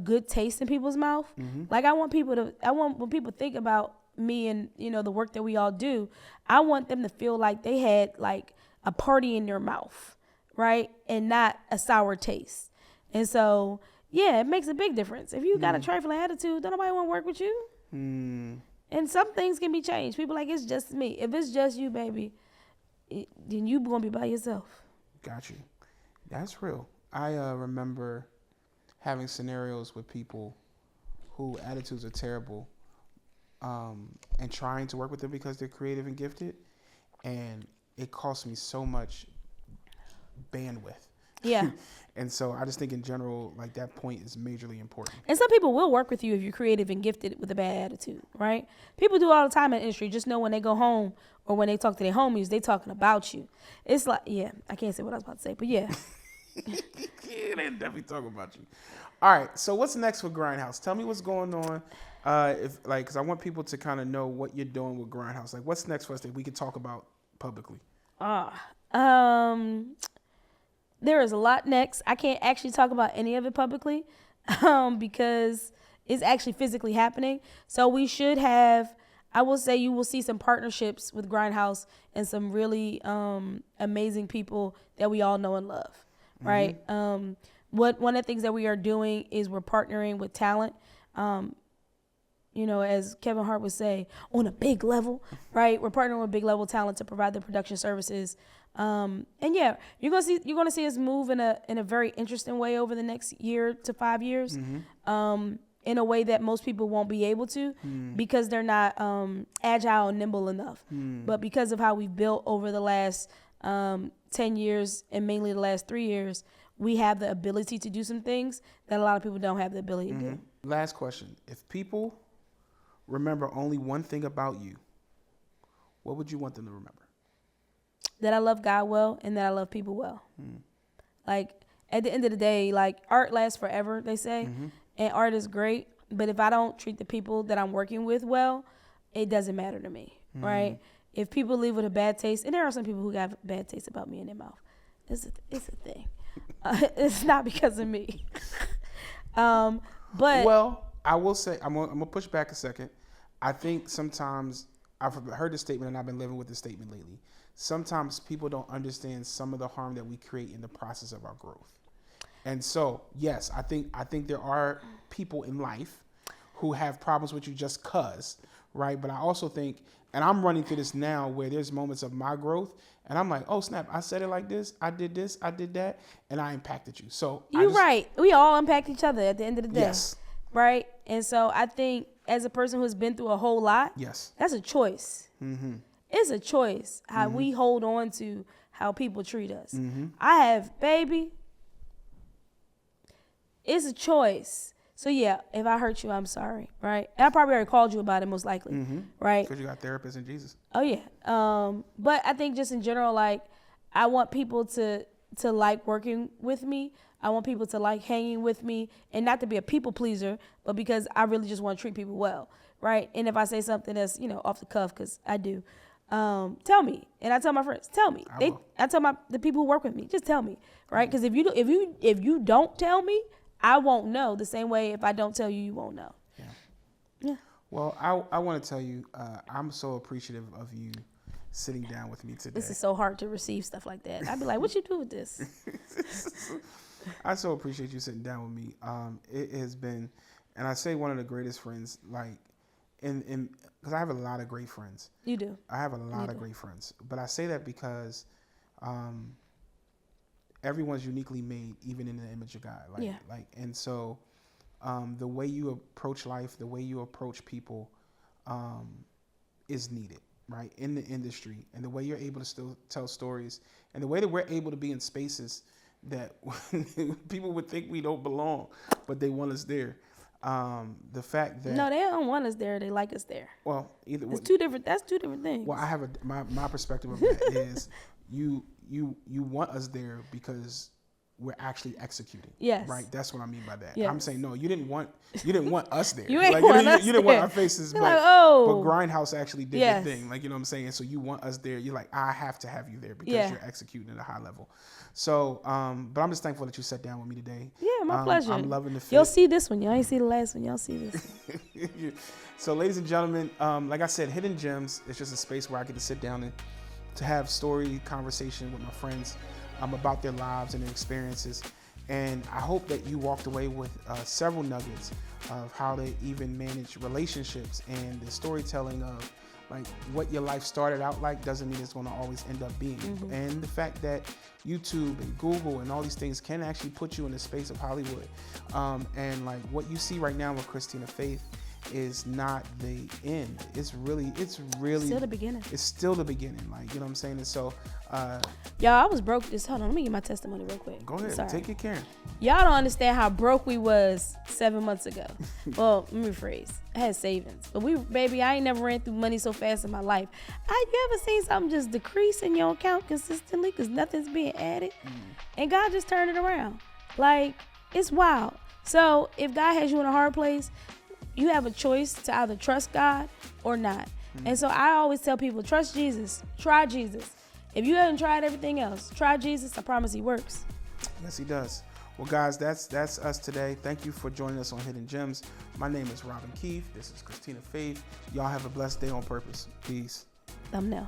good taste in people's mouth. Like when people think about me and, the work that we all do, I want them to feel like they had like a party in their mouth, right? And not a sour taste. And so, yeah, it makes a big difference. If you got a trifling attitude, don't nobody want to work with you. And some things can be changed. People like, it's just me. If it's just you, baby, then you going to be by yourself. Got you. That's real. I remember having scenarios with people who attitudes are terrible and trying to work with them because they're creative and gifted. And it cost me so much bandwidth. Yeah. And so I just think in general, like that point is majorly important. And some people will work with you if you're creative and gifted with a bad attitude, right? People do all the time in the industry. Just know when they go home or when they talk to their homies, they talking about you. It's like, yeah, I can't say what I was about to say, but yeah. Yeah, they definitely talking about you. All right, so what's next for GrindHouse? Tell me what's going on. Because I want people to kind of know what you're doing with GrindHouse. Like, what's next for us that we can talk about publicly? There is a lot next. I can't actually talk about any of it publicly because it's actually physically happening. So we should have, I will say you will see some partnerships with GrindHouse and some really amazing people that we all know and love, right? One of the things that we are doing is we're partnering with talent. As Kevin Hart would say, on a big level, right? We're partnering with big level talent to provide the production services. And yeah, you're gonna see us move in a very interesting way over the next year to 5 years, in a way that most people won't be able to because they're not agile and nimble enough. But because of how we've built over the last 10 years and mainly the last 3 years, we have the ability to do some things that a lot of people don't have the ability to do. Last question: if people remember only one thing about you, what would you want them to remember? That I love God well and that I love people well. Like at the end of the day, like art lasts forever, they say, and art is great. But if I don't treat the people that I'm working with well, it doesn't matter to me, right? If people leave with a bad taste, and there are some people who got bad taste about me in their mouth. It's a thing. It's not because of me. But well, I will say I'm gonna push back a second. I think sometimes I've heard this statement, and I've been living with this statement lately. Sometimes people don't understand some of the harm that we create in the process of our growth. And so, yes, I think there are people in life who have problems with you just cause, right? But I also think, and I'm running through this now where there's moments of my growth, and I'm like, oh snap, I said it like this, I did that, and I impacted you. So you're right. We all impact each other at the end of the day. Yes. Right? And so I think as a person who's been through a whole lot, yes, that's a choice. Mm-hmm. It's a choice how we hold on to how people treat us. Mm-hmm. I have, baby, it's a choice. So yeah, if I hurt you, I'm sorry, right? And I probably already called you about it, most likely, right? Because you got therapists in Jesus. Oh yeah. But I think just in general, like, I want people to like working with me. I want people to like hanging with me, and not to be a people pleaser, but because I really just want to treat people well, right? And if I say something that's, off the cuff, because I do, tell me. And I tell my friends, tell me. I tell the people who work with me, just tell me, right? Because if you don't tell me, I won't know. The same way if I don't tell you, you won't know. Yeah. Well, I want to tell you, I'm so appreciative of you sitting down with me today. This is so hard to receive stuff like that. I'd be like, what you do with this? I so appreciate you sitting down with me. It has been, and I say one of the greatest friends, like, because I have a lot of great friends. You do. I have a lot of great friends. But I say that because everyone's uniquely made, even in the image of God. And so the way you approach life, the way you approach people is needed, right, in the industry. And the way you're able to still tell stories, and the way that we're able to be in spaces that people would think we don't belong, but they want us there. The fact that... No, they don't want us there. They like us there. Well, either way. That's two different things. Well, I have my perspective of that is you want us there because we're actually executing. Yes. Right? That's what I mean by that. Yes. I'm saying, no, you didn't want us there. You ain't want us you didn't want our faces, but GrindHouse actually did the thing. Like, you know what I'm saying? So you want us there. You're like, I have to have you there because you're executing at a high level. So, but I'm just thankful that you sat down with me today. Yeah, my pleasure. I'm loving the fit. You'll see this one. Y'all ain't see the last one. Y'all see this. So, ladies and gentlemen, like I said, Hidden Gems is just a space where I get to sit down and to have story conversation with my friends about their lives and their experiences. And I hope that you walked away with several nuggets of how to even manage relationships, and the storytelling of like what your life started out like doesn't mean it's going to always end up being. Mm-hmm. And the fact that YouTube and Google and all these things can actually put you in the space of Hollywood. And like what you see right now with Christina Faith is not the end. It's really still the beginning. It's still the beginning. Like, you know what I'm saying? And so y'all, I was broke hold on, let me get my testimony real quick. Go ahead. Take your care. Y'all don't understand how broke we was 7 months ago. Well, let me rephrase. I had savings. But I ain't never ran through money so fast in my life. You ever seen something just decrease in your account consistently because nothing's being added? And God just turned it around. Like, it's wild. So if God has you in a hard place, you have a choice to either trust God or not. And so I always tell people, trust Jesus. Try Jesus. If you haven't tried everything else, try Jesus. I promise he works. Yes, he does. Well, guys, that's us today. Thank you for joining us on Hidden Gems. My name is Robin Keefe. This is Christina Faith. Y'all have a blessed day on purpose. Peace. Thumbnail.